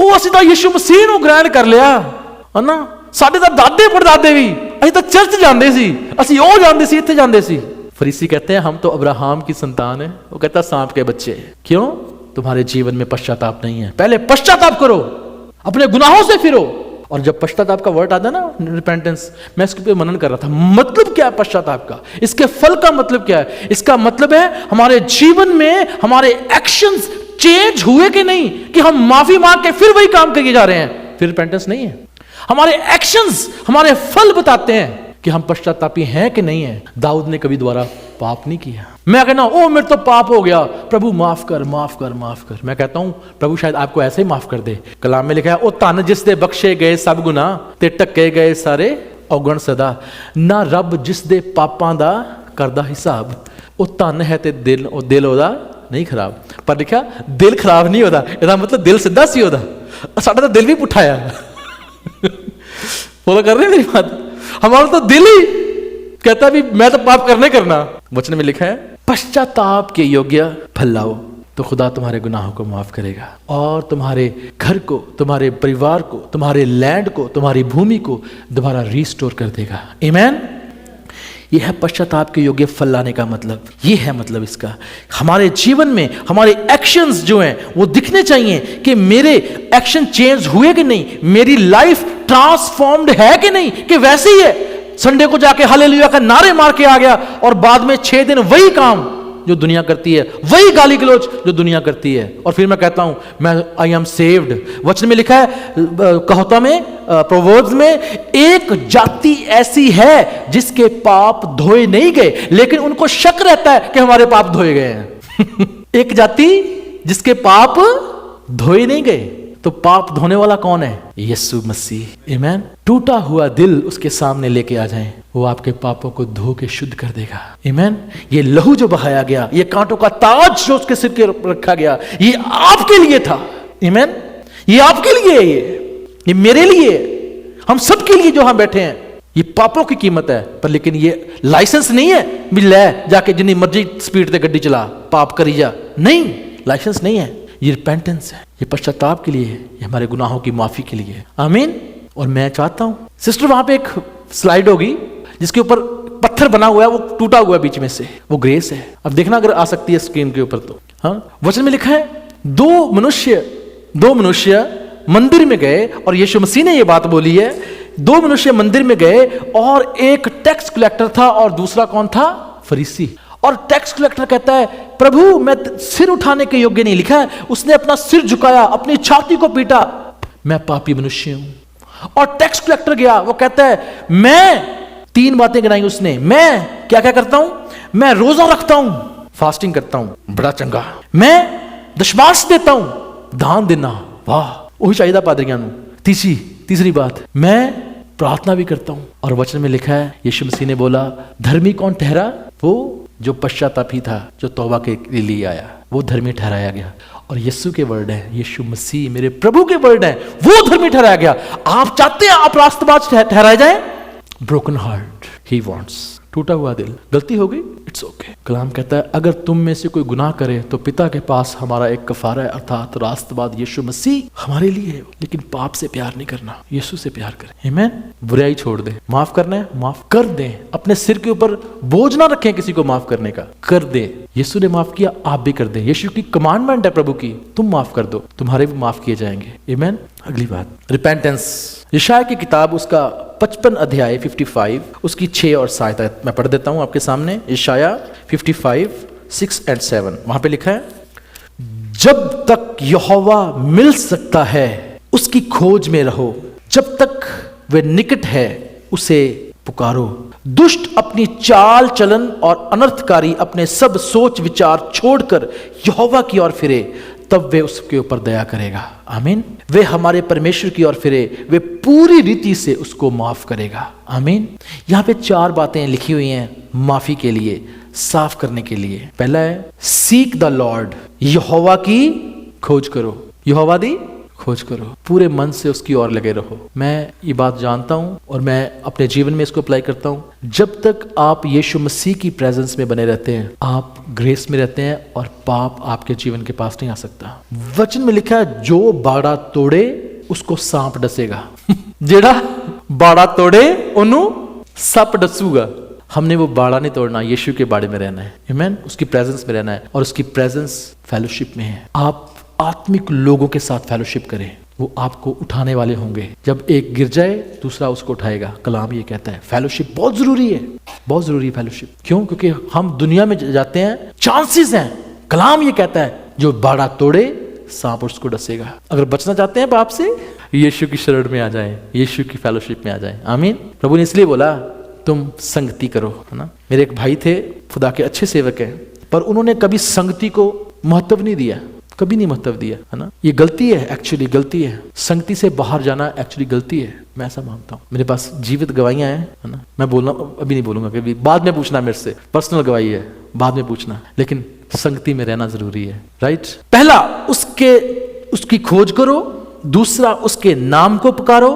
[SPEAKER 1] ਉਹ ਅਸੀਂ ਤਾਂ ਯਿਸੂ ਮਸੀਹ ਨੂੰ ਗ੍ਰਹਿਣ ਕਰ ਲਿਆ ਹੈ ਨਾ। ਸਾਡੇ ਤਾਂ ਦਾਦੇ ਪੜਦਾਦੇ ਵੀ, ਅਸੀਂ ਤਾਂ ਚਰਚ ਜਾਂਦੇ ਸੀ, ਅਸੀਂ ਉਹ ਜਾਂਦੇ ਸੀ, ਇੱਥੇ ਜਾਂਦੇ ਸੀ। फरीसी कहते हैं हम तो अब्राहम की संतान है, वो कहता है सांप के बच्चे। क्यों? तुम्हारे जीवन में पश्चाताप नहीं है। पहले पश्चाताप करो, अपने गुनाहों से फिरो। और जब पश्चाताप का वर्ड आता है ना, रिपेंटेंस, मैं इसके पे मनन कर रहा था, मतलब क्या है पश्चाताप का, इसके फल का मतलब क्या है? इसका मतलब है हमारे जीवन में हमारे एक्शंस चेंज हुए कि नहीं, कि हम माफी मांग के फिर वही काम करके जा रहे हैं, फिर रिपेंटेंस नहीं है। हमारे एक्शंस हमारे फल बताते हैं कि हम पश्चातापी हैं कि नहीं है। दाऊद ने कभी दोबारा पाप नहीं किया। मैं कहना ओ मेरे तो पाप हो गया, प्रभु माफ कर माफ कर माफ कर। मैं कहता हूं प्रभु शायद आपको ऐसे ही माफ कर दे। कलाम में लिखा है ओ धन जिस दे बख्शे गए सब गुनाह ते ढके गए सारे औगण सदा, ना रब जिस दे पापां दा करदा हिसाब। ओ धन है ते दिल, ओ दिल ओदा नहीं खराब। पर लिखा दिल खराब नहीं होता, इसका मतलब दिल सीधा सी होता। साडा तो दिल भी पुठा है फॉलो कर रहे हैं मेरी बात? हमारा तो दिल ही कहता है भी मैं तो पाप करना। वचन में लिखा है पश्चाताप के योग्य फल लाओ, तो खुदा तुम्हारे गुनाहों को माफ करेगा और तुम्हारे घर को, तुम्हारे परिवार को, तुम्हारे लैंड को, तुम्हारी भूमि को दोबारा रिस्टोर कर देगा। आमीन। यह है पश्चाताप के योग्य फल लाने का मतलब। यह है मतलब इसका, हमारे जीवन में हमारे एक्शंस जो हैं वो दिखने चाहिए कि मेरे एक्शन चेंज हुए कि नहीं, मेरी लाइफ ट्रांसफॉर्म्ड है कि नहीं, कि वैसे ही है संडे को जाके हालेलुया का नारे मार के आ गया और बाद में 6 दिन वही काम जो दुनिया करती है, वही गाली गलौज जो दुनिया करती है, और फिर मैं कहता हूं मैं आई एम सेव्ड। वचन में लिखा है कहोता में, प्रोवर्ब्स में, एक जाति ऐसी है जिसके पाप धोए नहीं गए, लेकिन उनको शक रहता है कि हमारे पाप धोए गए हैं एक जाति जिसके पाप धोए नहीं गए, तो पाप धोने वाला कौन है? यीशु मसीह। आमीन। टूटा हुआ दिल उसके सामने लेके आ जाएं, वो आपके पापों को धो के शुद्ध कर देगा। आमीन। ये लहू जो बहाया गया, ये कांटों का ताज जो उसके सिर पे रखा गया, ये आपके लिए था। आमीन। ये आपके लिए है, ये मेरे लिए, हम सबके लिए जो हम बैठे हैं। ये पापों की कीमत है, पर लेकिन ये लाइसेंस नहीं है भी ले जाके जितनी मर्जी स्पीड से गड्डी चला, पाप करी जा। नहीं, लाइसेंस नहीं है, ये रिपेंटेंस है। ये पश्चाताप के लिए है, ये हमारे गुनाहों की माफी के लिए है। आमीन। और मैं चाहता हूं सिस्टर, वहां पे एक स्लाइड होगी जिसके ऊपर पत्थर बना हुआ है, वो टूटा हुआ है बीच में से, वो ग्रेस है। अब देखना अगर आ सकती है स्क्रीन के ऊपर तो। हाँ, वचन में लिखा है दो मनुष्य मंदिर में गए, और यीशु मसीह ने ये बात बोली है, दो मनुष्य मंदिर में गए और एक टैक्स कलेक्टर था और दूसरा कौन था? फरीसी। और टैक्स कलेक्टर कहता है प्रभु मैं सिर उठाने के योग्य नहीं, लिखा है उसने अपना सिर झुकाया, अपनी छाती को पीटा, मैं पापी मनुष्य हूं। और टैक्स कलेक्टर गया, वो कहता है मैं, तीन बातें गिनाई उसने, मैं क्या क्या करता हूं, मैं रोजा रखता हूं, फास्टिंग करता हूं, बड़ा चंगा, मैं दशमांश देता हूं, दान देना, वाह वही चाहिए था पादरियां नूं। तीसरी बात, मैं प्रार्थना भी करता हूं। और वचन में लिखा है यीशु मसीह ने बोला धर्मी कौन ठहरा? वो जो पश्चातापी था, जो तौबा के लिए आया, वो धर्मी ठहराया गया। और यीशु के वर्ड है, यीशु मसीह मेरे प्रभु के वर्ड है, वो धर्मी ठहराया गया। आप चाहते हैं आप रास्तबाज ठहराए जाए? ब्रोकन हार्ट ही वांट्स, टूटा हुआ दिल, गलती हो गई, इट्स ओके। कलाम कहता है अगर तुम में से कोई गुनाह करे तो पिता के पास हमारा एक कफारा है, अर्थात रास्तबाद यीशु मसीह हमारे लिए है। लेकिन पाप से प्यार नहीं करना, यीशु से प्यार करें। आमीन। बुराई छोड़ दे, माफ करना है माफ कर दे, अपने सिर के ऊपर बोझ ना रखें किसी को माफ करने का, कर दे। यीशु ने माफ किया, आप भी कर दे। यीशु की कमांडमेंट है प्रभु की, तुम माफ कर दो, तुम्हारे भी माफ किए जाएंगे। आमीन। अगली बात, रिपेंटेंस। यशायाह की किताब उसका 55 अध्याय 55 उसकी 6 और 7 मैं पढ़ देता हूं आपके सामने। यशायाह 55 6 और 7 वहां पे लिखा है जब तक यहोवा मिल सकता है उसकी खोज में रहो, जब तक वे निकट है उसे पुकारो। दुष्ट अपनी चाल चलन और अनर्थकारी अपने सब सोच विचार छोड़कर यहोवा की ओर फिरे, तब वे उसके ऊपर दया करेगा। आमीन। वे हमारे परमेश्वर की ओर फिरे, वे पूरी रीति से उसको माफ करेगा। आमीन। यहां पे 4 बातें लिखी हुई हैं माफी के लिए, साफ करने के लिए। पहला है सीक द लॉर्ड, यहोवा की खोज करो, यहोवा दी खोज करो, पूरे मन से उसकी ओर लगे रहो। मैं ये बात जानता हूं और मैं अपने जीवन में इसको अप्लाई करता हूं। जब तक आप यीशु मसीह की प्रेजेंस में बने रहते हैं, आप ग्रेस में रहते हैं और पाप आपके जीवन के पास नहीं आ सकता। वचन में लिखा है जो बाड़ा तोड़े उसको सांप डसेगा जेड़ा बाड़ा तोड़े ओनू सप डसूगा। हमने वो बाड़ा नहीं तोड़ना, यीशु के बाड़े में रहना है। आमीन। उसकी प्रेजेंस में रहना है, और उसकी प्रेजेंस फेलोशिप में है। आप आत्मिक लोगों के साथ फेलोशिप करें, वो आपको उठाने वाले होंगे। जब एक गिर जाए दूसरा उसको उठाएगा। कलाम ये कहता है फेलोशिप बहुत जरूरी है, बहुत जरूरी है फेलोशिप। क्यों? क्योंकि हम दुनिया में जाते हैं, चांसेस हैं। कलाम ये कहता है जो बाड़ा तोड़े सांप उसको डसेगा। अगर बचना चाहते हैं पाप से, यीशु की शरण में आ जाएं, यीशु की फेलोशिप में आ जाएं। आमीन। प्रभु ने इसलिए बोला तुम संगति करो, है ना। मेरे एक भाई थे, खुदा के अच्छे सेवक हैं, पर उन्होंने कभी संगति को महत्व नहीं दिया, कभी नहीं महत्व दिया, है ना। ये गलती है, एक्चुअली गलती है। संगति से बाहर जाना एक्चुअली गलती है, मैं ऐसा मानता हूँ। मेरे पास जीवित गवाहियां हैं, है ना। मैं बोलना अभी नहीं बोलूंगा, कभी बाद में पूछना मेरे से, पर्सनल गवाही है, बाद में पूछना, लेकिन संगति में रहना जरूरी है। राइट। पहला उसकी खोज करो, दूसरा उसके नाम को पुकारो,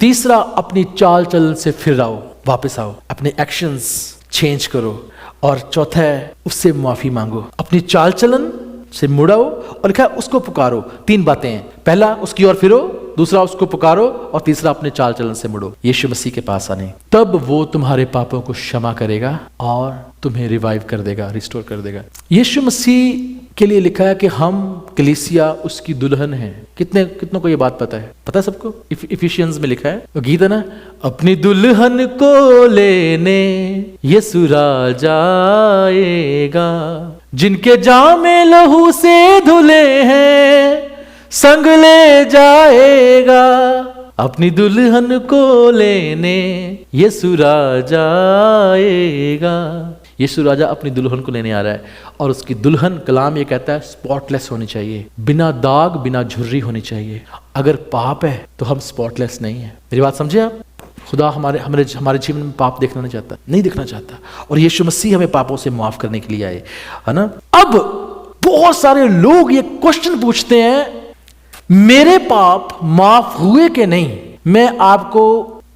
[SPEAKER 1] तीसरा अपनी चाल चलन से फिर आओ, वापस आओ, अपने एक्शंस चेंज करो, और चौथा है उससे माफी मांगो, अपनी चाल चलन से मुड़ाओ, और लिखा उसको पुकारो। 3 बातें हैं, पहला उसकी ओर फिरो, दूसरा उसको पुकारो, और तीसरा अपने चाल चलन से मुड़ो। यीशु मसीह के पास आने, तब वो तुम्हारे पापों को क्षमा करेगा और तुम्हें रिवाइव कर देगा, रिस्टोर कर देगा। यीशु मसीह के लिए लिखा है कि हम कलीसिया उसकी दुल्हन है। कितनों को ये बात पता है? पता है सबको? इफिशियंस में लिखा है, वो गीत है ना, अपनी दुल्हन को लेने यीशु राजा आएगा, जिनके जामे लहू से धुले हैं संग ले जाएगा। अपनी दुल्हन को लेने यीशु राजा आएगा। यीशु राजा अपनी दुल्हन को लेने आ रहा है, और उसकी दुल्हन, कलाम ये कहता है, स्पॉटलेस होनी चाहिए, बिना दाग बिना झुर्री होनी चाहिए। अगर पाप है तो हम स्पॉटलेस नहीं है। मेरी बात समझे आप? खुदा हमारे जीवन में पाप देखना नहीं चाहता, नहीं देखना चाहता, और यीशु मसीह हमें पापों से माफ करने के लिए आए, है ना। अब बहुत सारे लोग ये क्वेश्चन पूछते हैं, मेरे पाप माफ हुए कि नहीं? मैं आपको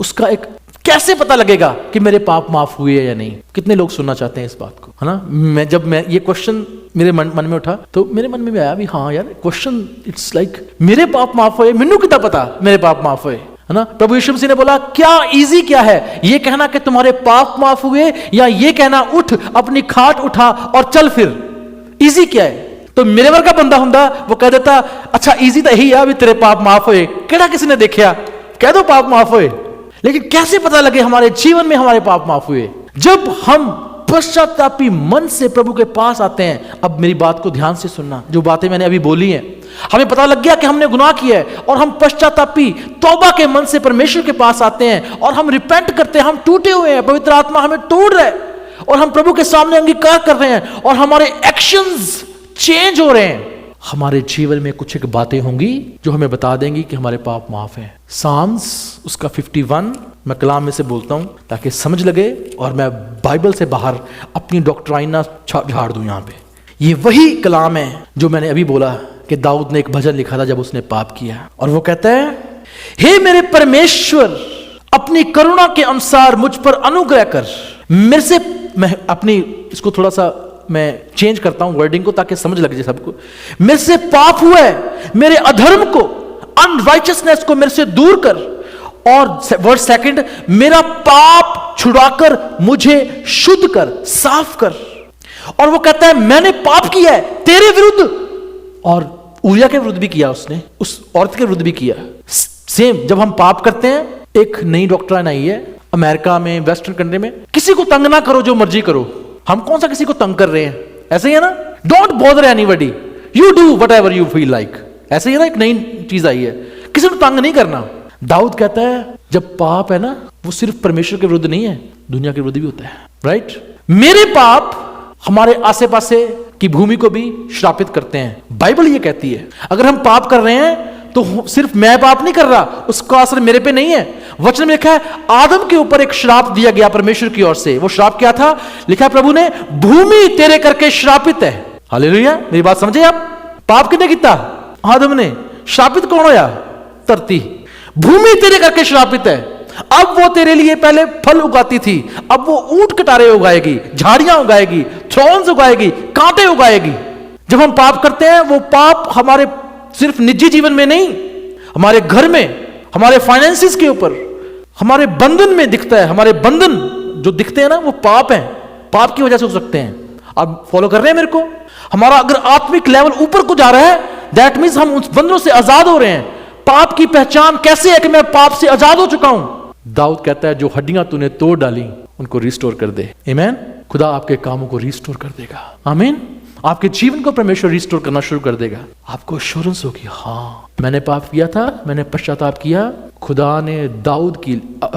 [SPEAKER 1] उसका एक कैसे पता लगेगा कि मेरे पाप माफ हुए या नहीं? कितने लोग सुनना चाहते हैं इस बात को, है ना? जब मैं ये क्वेश्चन मेरे मन में उठा तो मेरे मन में भी आया भी, हाँ यार, क्वेश्चन इट्स लाइक मेरे पाप माफ हुए, मैनू कितना पता मेरे पाप माफ हुए, है ना? प्रभु यीशु मसीह ने बोला क्या इजी क्या है, ये कहना कि तुम्हारे पाप माफ हुए या ये कहना उठ अपनी खाट उठा और चल फिर? इजी क्या है? तो मेरे वर्गा बंदा हुंदा वो कह देता अच्छा इजी तो यही है भी तेरे पाप माफ होए, केड़ा किसी ने देखा, कह दो पाप माफ होए। लेकिन कैसे पता लगे हमारे जीवन में हमारे पाप माफ हुए? जब हम पश्चातापी मन से प्रभु के पास आते हैं। अब मेरी बात को ध्यान से सुनना, जो बातें मैंने अभी बोली हैं, हमें पता लग गया कि हमने गुनाह किया है और हम पश्चातापी तौबा के मन से परमेश्वर के पास आते हैं और हम रिपेंट करते हैं, हम टूटे हुए हैं, पवित्र आत्मा हमें तोड़ रहा है और हम प्रभु के सामने अंगीकार कर रहे हैं और हमारे एक्शंस चेंज हो रहे हैं। हमारे जीवन में कुछ एक बातें होंगी जो हमें बता देंगी कि हमारे पाप माफ हैं। साम्स उसका 51 मैं कलाम में से बोलता हूं ताकि समझ लगे और मैं बाइबल से बाहर अपनी डॉक्ट्राइन ना झाड़ दूं। यहां पे ये वही कलाम है जो मैंने अभी बोला कि दाऊद ने एक भजन लिखा था जब उसने पाप किया, और वो कहता है, हे मेरे परमेश्वर अपनी करुणा के अनुसार मुझ पर अनुग्रह कर। मेरे से, मैं अपनी इसको थोड़ा सा मैं चेंज करता हूं वर्डिंग को ताकि समझ लग जाए सबको। मेरे से पाप हुआ है, मेरे अधर्म को, अनराइचियसनेस को मेरे से दूर कर। और वर्ड सेकंड, मेरा पाप छुड़ाकर मुझे शुद्ध कर, साफ कर। और वो कहता है मैंने पाप किया है तेरे विरुद्ध, और उरिया के विरुद्ध भी किया, उसने उस औरत के विरुद्ध भी किया। सेम जब हम पाप करते हैं, एक नई डॉक्ट्राइन आई है अमेरिका में, वेस्टर्न कंट्री में, किसी को तंग ना करो, जो मर्जी करो। हम कौन सा किसी को तंग कर रहे हैं? ऐसे ही है ना, don't bother anybody, you do whatever you feel like. ऐसे ही ना, एक नई चीज आई है, किसी को तंग नहीं करना। दाऊद कहता है जब पाप है ना, वो सिर्फ परमेश्वर के विरुद्ध नहीं है, दुनिया के विरुद्ध भी होता है, राइट? मेरे पाप हमारे आसे पासे की भूमि को भी श्रापित करते हैं। बाइबल ये कहती है अगर हम पाप कर रहे हैं तो सिर्फ मैं पाप नहीं कर रहा, उसका असर मेरे पे नहीं है। वचन में लिखा है आदम के ऊपर एक श्राप दिया गया परमेश्वर की ओर से। वो श्राप क्या था? लिखा है प्रभु ने, भूमि तेरे करके श्रापित है। हालेलुया, मेरी बात समझे आप? पाप किसने किया? आदम ने। श्रापित कौन होया? धरती। भूमि तेरे करके श्रापित है। अब वो तेरे लिए पहले फल उगाती थी, अब वो ऊंट कटारे उगाएगी, झाड़ियां उगाएगी, थ्रॉन्स उगाएगी, कांटे उगाएगी। जब हम पाप करते हैं, वो पाप हमारे सिर्फ निजी जीवन में नहीं, हमारे घर में, हमारे फाइनेंसिस के ऊपर, हमारे बंधन में दिखता है। हमारे बंधन जो दिखते हैं ना, वो पाप हैं, पाप की वजह से हो सकते हैं। आप फॉलो कर रहे हैं मेरे को? हमारा अगर आत्मिक लेवल ऊपर को जा रहा है, दैट मीन्स हम उस बंधनों से आजाद हो रहे हैं। पाप की पहचान कैसे है कि मैं पाप से आजाद हो चुका हूं? दाऊद कहता है जो हड्डियां तूने तोड़ डाली उनको रिस्टोर कर दे। आमीन। खुदा आपके कामों को रिस्टोर कर देगा। आमीन। आपके जीवन को परमेश्वर रिस्टोर करना शुरू कर देगा। आपको एश्योरेंस होगी, हाँ मैंने पाप किया था, मैंने पश्चाताप किया। खुदा ने दाऊद की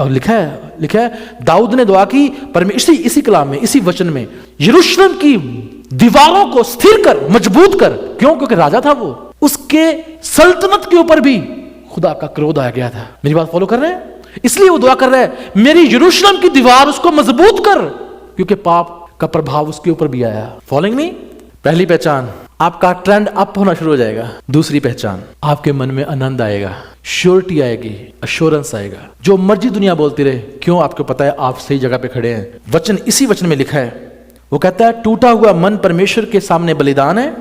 [SPEAKER 1] लिखा है दाऊद ने दुआ की, परमेश्वर इसी कलाम में, इसी वचन में, यरूशलेम की दीवारों को स्थिर कर, मजबूत कर। क्यों? क्योंकि राजा था वो, उसके सल्तनत के ऊपर भी खुदा का क्रोध आ गया था। मेरी बात फॉलो कर रहे हैं? इसलिए वो दुआ कर रहे हैं, मेरी यरूशलेम की दीवार उसको मजबूत कर, क्योंकि पाप का प्रभाव उसके ऊपर भी आया। Following me? पहली पहचान, आपका ट्रेंड अप होना शुरू हो जाएगा। दूसरी पहचान, आपके मन में आनंद आएगा, श्योरिटी आएगी, अश्योरेंस आएगा। जो मर्जी दुनिया बोलती रहे, क्यों? आपको पता है आप सही जगह पे खड़े हैं। वचन, इसी वचन में लिखा है, वो कहता है टूटा हुआ मन परमेश्वर के सामने बलिदान है।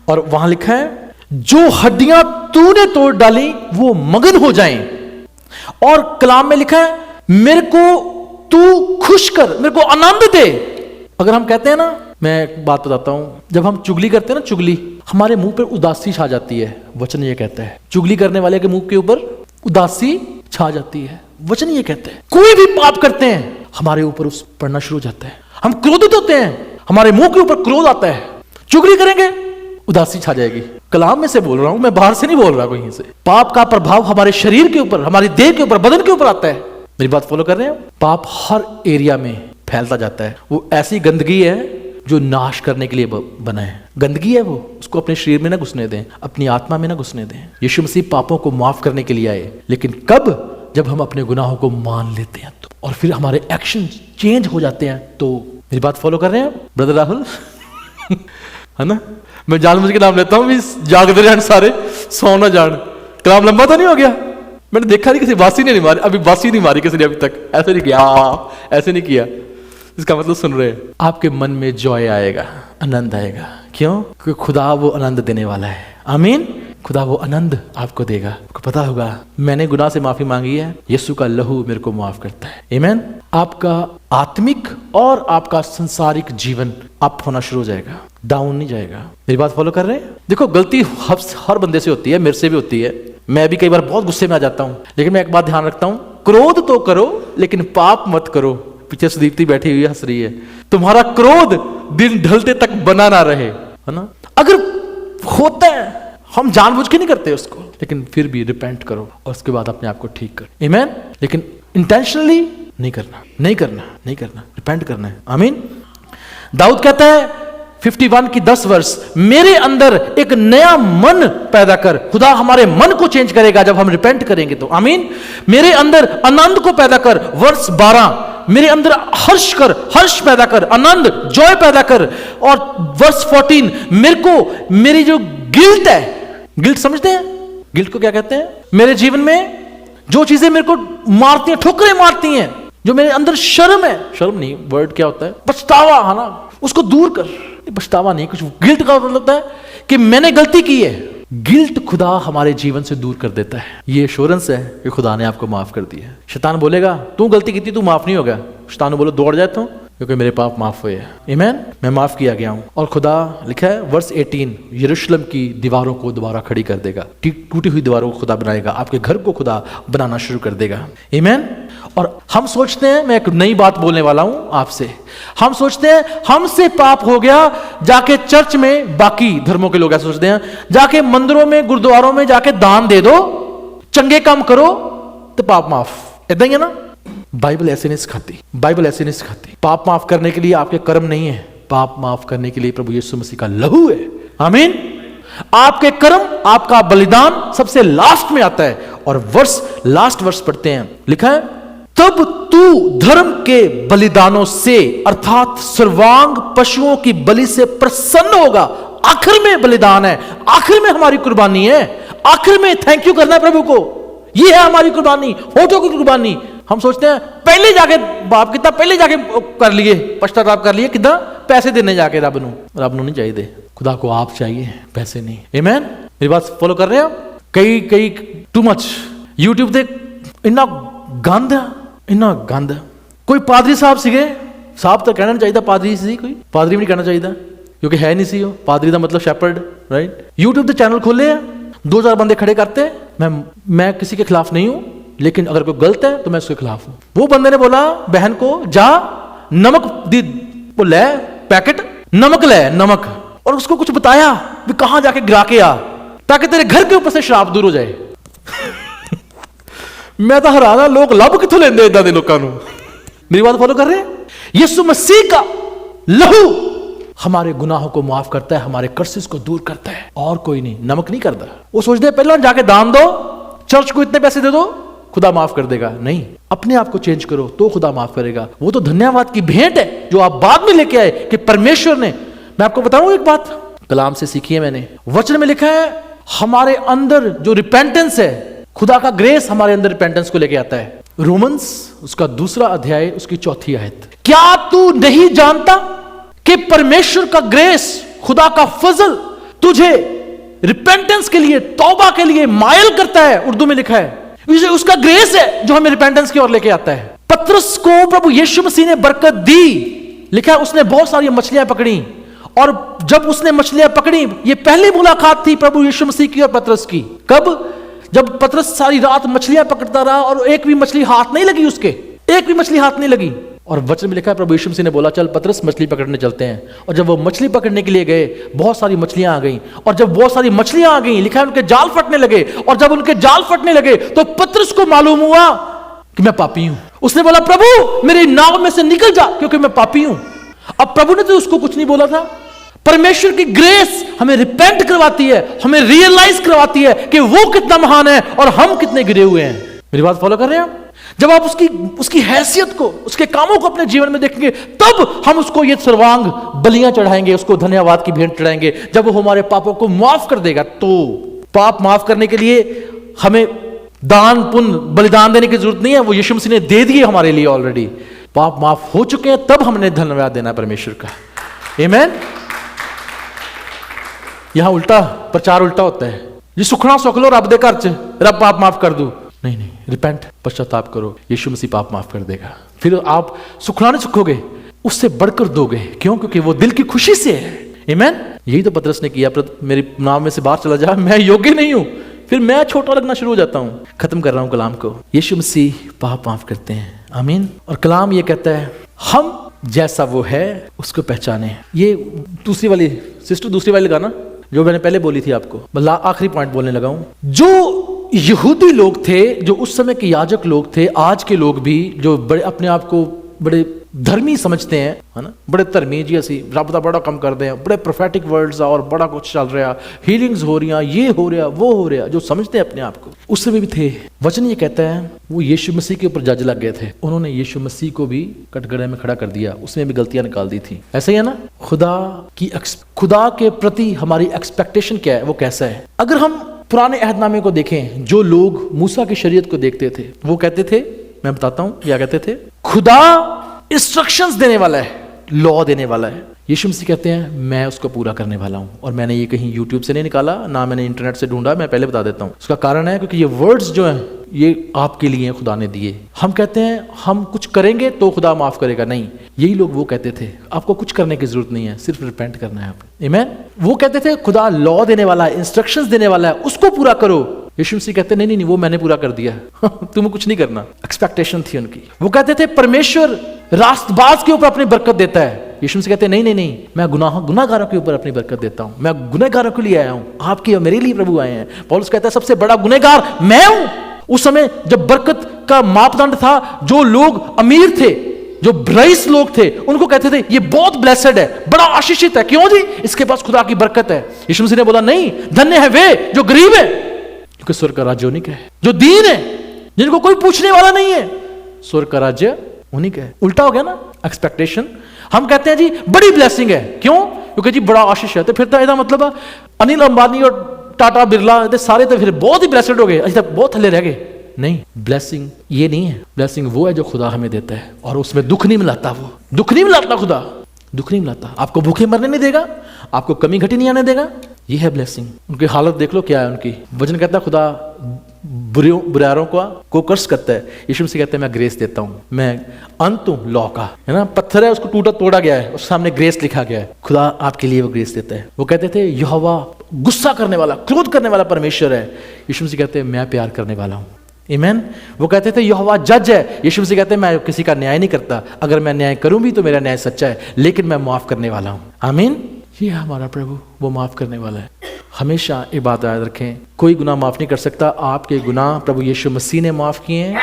[SPEAKER 1] और वहां लिखा है जो हड्डियां तूने तोड़ डाली वो मगन हो जाएं। और कलाम में लिखा है मेरे को तू खुश कर, मेरे को आनंद दे। अगर हम कहते हैं ना, मैं एक बात बताता हूं, जब हम चुगली करते हैं ना, चुगली, हमारे मुंह पर उदासी छा जाती है। वचन ये कहता है चुगली करने वाले के मुंह के ऊपर उदासी छा जाती है। वचन ये कहता है कोई भी पाप करते हैं हमारे ऊपर उस पड़ना शुरू हो जाता है, हम क्रोधित होते हैं, हमारे मुंह के ऊपर क्रोध आता है। चुगली करेंगे, उदासी छा जाएगी। कलाम में से बोल रहा हूं, मैं बाहर से नहीं बोल रहा कहीं से। पाप का प्रभाव हमारे शरीर के ऊपर, हमारी देह के ऊपर, बदन के ऊपर आता है। मेरी बात फॉलो कर रहे हैं? पाप हर एरिया में फैलता जाता है। वो ऐसी गंदगी है जो नाश करने के लिए बना है। गंदगी है वो, उसको अपने शरीर में ना घुसने दें, अपनी आत्मा में ना घुसने दें। यीशु मसीह पापों को माफ करने के लिए आए, लेकिन कब? जब हम अपने गुनाहों को मान लेते हैं तो, और फिर हमारे एक्शन चेंज हो जाते हैं। तो मेरी बात फॉलो कर रहे हैं ब्रदर राहुल? है ना? मैं जानबूझ के नाम लेता हूं, जागते रहन सारे, सो ना जान। कलाम लंबा तो नहीं हो गया? मैंने देखा नहीं किसी बासी ने नहीं मारी, अभी बासी नहीं मारी किसी ने अभी तक, ऐसे नहीं किया, ऐसे नहीं किया। इसका मतलब सुन रहे हैं, आपके मन में जॉय आएगा, आनंद आएगा। क्यों? क्योंकि खुदा वो आनंद देने वाला है। आमीन। खुदा वो आनंद आपको देगा। आपको पता होगा मैंने गुनाह से माफी मांगी है, यीशु का लहू मेरे को माफ करता है। आमीन। आपका आत्मिक और आपका संसारिक जीवन अप होना शुरू हो जाएगा, डाउन नहीं जाएगा। मेरी बात फॉलो कर रहे हैं? देखो गलती हर बंदे से होती है, मेरे से भी होती है। मैं भी कई बार बहुत गुस्से में आ जाता हूं, लेकिन मैं एक बात ध्यान रखता हूं, क्रोध तो करो लेकिन पाप मत करो। पीछे सुदीप्ति बैठी हुई हंस रही है। तुम्हारा क्रोध दिन ढलते तक बना ना रहे, है ना। अगर होता है, हम जानबूझ के नहीं करते उसको, लेकिन फिर भी रिपेंट करो और उसके बाद अपने आप को ठीक करो। आमीन। लेकिन इंटेंशनली नहीं करना, नहीं करना, नहीं करना, रिपेंट करना है। आमीन। दाऊद कहता है 51 की 10 वर्ष, मेरे अंदर एक नया मन पैदा कर। खुदा हमारे मन को चेंज करेगा जब हम रिपेंट करेंगे तो। आमीन। मेरे अंदर आनंद को पैदा कर। वर्ष 12, मेरे अंदर हर्ष कर, हर्ष पैदा कर, आनंद, जॉय पैदा कर। और वर्ष 14, मेरे को मेरी जो गिल्ट है, गिल्ट समझते हैं? गिल्ट को क्या कहते हैं? मेरे जीवन में जो चीजें मेरे को मारती हैं, ठोकरें मारती हैं, जो मेरे अंदर शर्म है, शर्म नहीं, वर्ड क्या होता है? पछतावा, है ना, उसको दूर कर। पछतावा नहीं, कुछ गिल्ट का मतलब होता है कि मैंने गलती की है। गिल्ट खुदा हमारे जीवन से दूर कर देता है। ये एश्योरेंस है कि खुदा ने आपको माफ कर दिया। शैतान बोलेगा तू गलती की थी, तू माफ नहीं होगा। शैतान बोलो दौड़ जाए तो, क्योंकि मेरे पाप माफ हुए हैं। आमीन। मैं माफ किया गया हूं। और खुदा लिखा है वर्ष 18, यरूशलेम की दीवारों को दोबारा खड़ी कर देगा। टूटी हुई दीवारों को खुदा बनाएगा, आपके घर को खुदा बनाना शुरू कर देगा। आमीन। और हम सोचते हैं, मैं एक नई बात बोलने वाला हूं आपसे, हम सोचते हैं हमसे पाप हो गया, जाके चर्च में, बाकी धर्मों के लोग ऐसे सोचते हैं, जाके मंदिरों में, गुरुद्वारों में जाके दान दे दो, चंगे काम करो तो पाप माफ। ऐसा ही है ना? बाइबल ऐसे नहीं सिखाती, बाइबल ऐसे नहीं सिखाती। पाप माफ करने के लिए आपके कर्म नहीं है, पाप माफ करने के लिए प्रभु यीशु मसीह का लहू है। आमीन। आपके कर्म, आपका बलिदान सबसे लास्ट में आता है। और लास्ट वर्ष पढ़ते हैं, लिखा है तब तू धर्म के बलिदानों से, अर्थात सर्वांग पशुओं की बलि से प्रसन्न होगा। आखिर में बलिदान है, आखिर में हमारी कुर्बानी है, आखिर में थैंक यू करना है प्रभु को। यह है हमारी कुर्बानी, होठों की कुर्बानी। हम सोचते हैं पहले जाके बाप कितना पहले जाके कर लिए, पश्चाताप कर लिए, कितना पैसे देने जाके रब नू नहीं चाहिए, खुदा को आप चाहिए, पैसे नहीं। आमीन। मेरी बात फॉलो कर रहे हो? कई टू मच यूट्यूब ते इन्ना गंद। कोई पादरी साहब सीगे, साहब तो कहना चाहिए, पादरी सी, कोई पादरी भी नहीं कहना चाहिए क्योंकि है नहीं सी। पादरी का मतलब शेपर्ड, राइट। यूट्यूब पे चैनल खोले हैं, 2-4 बंदे खड़े करते। मैं किसी के खिलाफ नहीं हूं, लेकिन अगर कोई गलत है तो मैं उसके खिलाफ हूं। वो बंदे ने बोला बहन को, जा नमक दी, वो ले पैकेट नमक ले, नमक, और उसको कुछ बताया भी कहां जाके गिरा के आ, ताकि तेरे घर के ऊपर से श्राप दूर हो जाए। मैं तो हैरान, लोग लब किथों लेंदे इदां दे लोकां नूं। मेरी बात फॉलो कर रहे हैं? यीशु मसीह का लहू हमारे गुनाहों को माफ करता है, हमारे कर्सेस को दूर करता है, और कोई नहीं। नमक नहीं करता। वो सोचते हैं पहले जाके दान दो, चर्च को इतने पैसे दे दो, खुदा माफ कर देगा। नहीं, अपने आप को चेंज करो तो खुदा माफ करेगा। वो तो धन्यवाद की भेंट है जो आप बाद में लेके आए कि परमेश्वर ने। मैं आपको बताऊं एक बात, कलाम से सीखी है मैंने। वचन में लिखा है हमारे अंदर जो रिपेंटेंस है, खुदा का ग्रेस हमारे अंदर रिपेंटेंस को लेके आता है। रोमन्स उसका 2 अध्याय उसकी 4 आयत। क्या तू नहीं जानता कि परमेश्वर का ग्रेस, खुदा का फजल तुझे रिपेंटेंस के लिए, तौबा के लिए मायल करता है। उर्दू में लिखा है उसका ग्रेस है जो हमें रिपेंटेंस की ओर लेके आता है। पतरस को प्रभु यीशु मसीह ने बरकत दी। लिखा है उसने बहुत सारी मछलियां पकड़ी, और जब उसने मछलियां पकड़ी, ये पहली मुलाकात थी प्रभु यीशु मसीह की और पतरस की। कब? जब पतरस सारी रात मछलियां पकड़ता रहा और एक भी मछली हाथ नहीं लगी, उसके एक भी मछली हाथ नहीं लगी। और वचन में लिखा है प्रभु यीशु मसीह ने बोला चल पतरस मछली पकड़ने चलते हैं। और जब वो मछली पकड़ने के लिए गए, बहुत सारी मछलियां आ गईं। और जब बहुत सारी मछलियां आ गईं, लिखा है उनके जाल फटने लगे। और जब उनके जाल फटने लगे तो पतरस को मालूम हुआ कि मैं पापी हूं। उसने बोला प्रभु मेरी नाव में से निकल जा, क्योंकि मैं पापी हूं। अब प्रभु ने तो उसको कुछ नहीं बोला था। परमेश्वर की ग्रेस हमें रिपेंट करवाती है, हमें रियलाइज करवाती है कि वो कितना महान है और हम कितने गिरे हुए हैं। मेरी बात फॉलो कर रहे हैं? जब आप उसकी हैसियत को, उसके कामों को अपने जीवन में देखेंगे, तब हम उसको ये सर्वांग बलियां चढ़ाएंगे, उसको धन्यवाद की भेंट चढ़ाएंगे। जब वो हमारे पापों को माफ कर देगा, तो पाप माफ करने के लिए हमें दान पुण्य बलिदान देने की जरूरत नहीं है, वो यीशु मसीह ने दे दिए हमारे लिए ऑलरेडी। पाप माफ हो चुके हैं, तब हमने धन्यवाद देना परमेश्वर का। आमीन। यहां उल्टा प्रचार उल्टा होता है, जी सुखना सुख लो रब दे घर च, रब पाप माफ कर दू। नहीं नहीं, रिपेंट, पश्चाताप करो, यीशु मसीह पाप माफ कर देगा। फिर आप सुखना नहीं सुखोगे, उससे बढ़कर दोगे। क्यों? क्योंकि वो दिल की खुशी से है। आमीन। यही तो पतरस ने किया, मेरे नाम में से बाहर चला जा, मैं योग्य नहीं हूं। फिर मैं छोटा लगना शुरू हो जाता हूं। खत्म कर रहा हूं कलाम को। यीशु मसीह पाप माफ करते हैं। आमीन। और कलाम ये कहता है हम जैसा वो है उसको पहचाने। ये दूसरी वाली सिस्टर, दूसरी वाली गाना जो मैंने पहले बोली थी आपको, मतलब आखिरी पॉइंट बोलने लगा हूं। जो यहूदी लोग थे, जो उस समय के याजक लोग थे, आज के लोग भी जो बड़े अपने आप को बड़े धर्मी समझते हैं, है ना, बड़े धर्मी जी, असी रब दा बड़ा कम करते हैं, बड़े प्रोफेटिक वर्ड्स और बड़ा कुछ चल रहा, हीलिंग्स हो रही, ये हो रहा, वो हो रहा, जो समझते हैं अपने आप को, उस समय भी थे। वचन ये कहता है वो यीशु मसीह के ऊपर जज लग गए थे। उन्होंने यीशु मसीह को भी कटघरे में खड़ा कर दिया, उसमें भी गलतियां निकाल दी थी। ऐसा ही है ना। खुदा के प्रति हमारी एक्सपेक्टेशन क्या है, वो कैसा है? अगर हम पुराने अहदनामे को देखें, जो लोग मूसा की शरीयत को देखते थे, वो कहते थे, मैं बताता हूं क्या कहते थे, खुदा इंस्ट्रक्शंस देने वाला है, लॉ देने वाला है। यीशु मसीह कहते हैं मैं उसको पूरा करने वाला हूं। और मैंने ये कहीं यूट्यूब से नहीं निकाला, ना मैंने इंटरनेट से ढूंढा, मैं पहले बता देता हूं। उसका कारण है क्योंकि ये वर्ड्स जो हैं ये आपके लिए खुदा ने दिए। हम कहते हैं हम कुछ करेंगे तो खुदा माफ करेगा, नहीं, यही लोग वो कहते थे आपको कुछ करने की जरूरत नहीं है, सिर्फ रिपेंट करना है आप। आमीन। वो कहते थे खुदा लॉ देने वाला है, इंस्ट्रक्शंस देने वाला है, उसको पूरा करो। यीशु मसीह कहते नहीं नहीं, वो मैंने पूरा कर दिया तुम्हें कुछ नहीं करना। एक्सपेक्टेशन थी उनकी। वो कहते थे परमेश्वर रास्तबाज के ऊपर अपनी बरकत देता है। यीशु मसीह कहते नहीं नहीं नहीं, मैं गुनाहगारों के ऊपर अपनी बरकत देता हूं, मैं गुनहगारों के लिए आया हूं, आपके और मेरे लिए प्रभु आए हैं। पौलुस कहता है सबसे बड़ा गुनहगार मैं हूं। उस समय जब बरकत का मापदंड था, जो लोग अमीर थे, जो रईस लोग थे, उनको कहते थे ये बहुत ब्लेसेड है, बड़ा आशीषित है। क्यों जी? इसके पास खुदा की बरकत है। यीशु मसीह ने बोला नहीं, धन्य है वे जो गरीब है, क्योंकि स्वर्ग का राज्य उन्हीं का है। जो दीन है, जिनको कोई पूछने वाला नहीं है, स्वर्ग का राज्य उन्हीं का है। उल्टा हो गया ना एक्सपेक्टेशन। हम कहते हैं जी बड़ी ब्लेसिंग है, क्यों? क्योंकि जी बड़ा आशीष है। तो फिर तो इसका मतलब अनिल अंबानी और टाटा बिरला सारे तो फिर बहुत ही ब्लेसेड हो गए, अभी तक बहुत थल्ले रह गए। नहीं, ब्लेसिंग ये नहीं है। ब्लेसिंग वो है जो खुदा हमें देता है, और उसमें दुख नहीं मिलाता। वो दुख नहीं मिलाता, खुदा दुख नहीं मिलाता। आपको भूखे मरने नहीं देगा, आपको कमी घटी नहीं आने देगा। ये है ब्लेसिंग। उनकी हालत देख लो क्या है उनकी। वचन कहता है खुदा बुरारों को कर्स करता है। यीशु मसीह कहते हैं मैं ग्रेस देता हूं, मैं अंत हूं लॉ का, है ना। पत्थर है, उसको टूटा तोड़ा गया है, उसके सामने ग्रेस लिखा गया है। खुदा आपके लिए वो ग्रेस देता है। वो कहते थे यहोवा गुस्सा करने वाला, क्रोध करने वाला परमेश्वर है। यीशु मसीह कहते हैं मैं प्यार करने वाला हूं। आमीन। वो कहते थे यहोवा जज है। यीशु मसीह कहते हैं मैं किसी का न्याय नहीं करता, अगर मैं न्याय करूं भी तो मेरा न्याय सच्चा है, लेकिन मैं माफ करने वाला हूं। आमीन। ये हमारा प्रभु, वो माफ करने वाला है। हमेशा एक बात याद रखें, कोई गुनाह माफ नहीं कर सकता। आपके गुनाह प्रभु यीशु मसीह ने माफ किए हैं,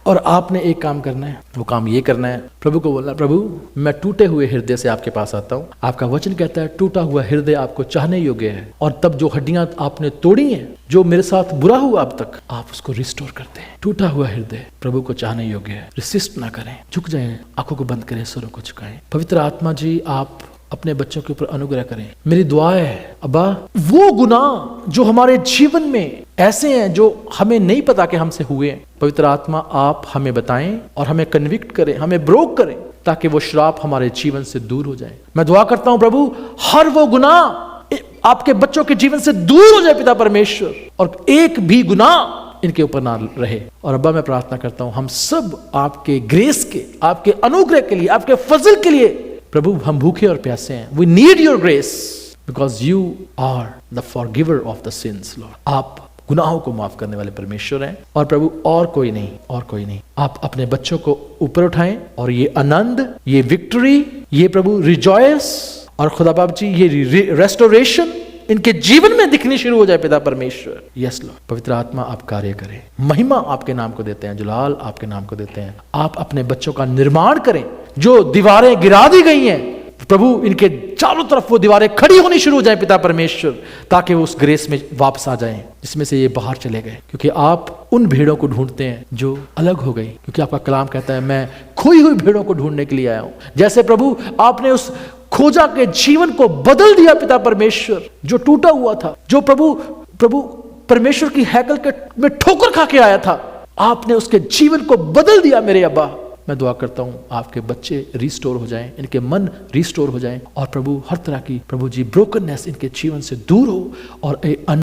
[SPEAKER 1] और आपने एक काम करना है। वो काम ये करना है, प्रभु को बोलना, प्रभु मैं टूटे हुए हृदय से आपके पास आता हूँ। आपका वचन कहता है टूटा हुआ हृदय आपको चाहने योग्य है, और तब जो हड्डियां आपने तोड़ी हैं, जो मेरे साथ बुरा हुआ अब तक, आप उसको रिस्टोर करते हैं। टूटा हुआ हृदय प्रभु को चाहने योग्य है। रिसिस्ट ना करें, झुक जाएं, आंखों को बंद करें, स्वरों को झुकाएं। पवित्र आत्मा जी आप अपने बच्चों के ऊपर अनुग्रह करें। मेरी दुआ है अब्बा, वो गुनाह जो हमारे जीवन में ऐसे हैं जो हमें नहीं पता कि हमसे हुए हैं, पवित्र आत्मा आप हमें बताएं और हमें कन्विक्ट करें, हमें ब्रोक करें, ताकि वो श्राप हमारे जीवन से दूर हो जाए। मैं दुआ करता हूं प्रभु, हर वो गुनाह आपके बच्चों के जीवन से दूर हो जाए पिता परमेश्वर, और एक भी गुनाह इनके ऊपर ना रहे। और अब्बा मैं प्रार्थना करता हूं हम सब आपके ग्रेस के, आपके अनुग्रह के लिए, आपके फजल के लिए प्रभु हम भूखे और प्यासे हैं। We need your grace because you are the forgiver of the sins lord. आप गुनाहों को माफ करने वाले परमेश्वर हैं, और प्रभु और कोई नहीं, और कोई नहीं। आप अपने बच्चों को ऊपर उठाएं, और ये आनंद, ये विक्ट्री, ये प्रभु रिजॉयस, और खुदा बाप जी ये रेस्टोरेशन इनके जीवन में दिखनी शुरू हो जाए पिता परमेश्वर। Yes Lord. पवित्र आत्मा आप कार्य करें। महिमा आपके नाम को देते हैं, जलाल आपके नाम को देते हैं। आप अपने बच्चों का निर्माण करें। जो दीवारें गिरा दी गई हैं प्रभु, इनके चारों तरफ वो दीवारें खड़ी होनी शुरू हो जाए पिता परमेश्वर, ताकि वो उस ग्रेस में वापस आ जाएं जिसमें से ये बाहर चले गए। क्योंकि आप उन भेड़ों को ढूंढते हैं जो अलग हो गई। क्योंकि आपका कलाम कहता है मैं खोई हुई भेड़ों को ढूंढने के लिए आया हूं। जैसे प्रभु आपने उस खोजा के जीवन को बदल दिया पिता परमेश्वर, जो टूटा हुआ था, जो प्रभु परमेश्वर की हैकल के में ठोकर खा के आया था, आपने उसके जीवन को बदल दिया मेरे अब्बा। मैं दुआ करता हूं आपके बच्चे रिस्टोर हो जाएं, इनके मन रिस्टोर हो जाएं और प्रभु हर तरह की प्रभु जी ब्रोकननेस इनके जीवन से दूर हो और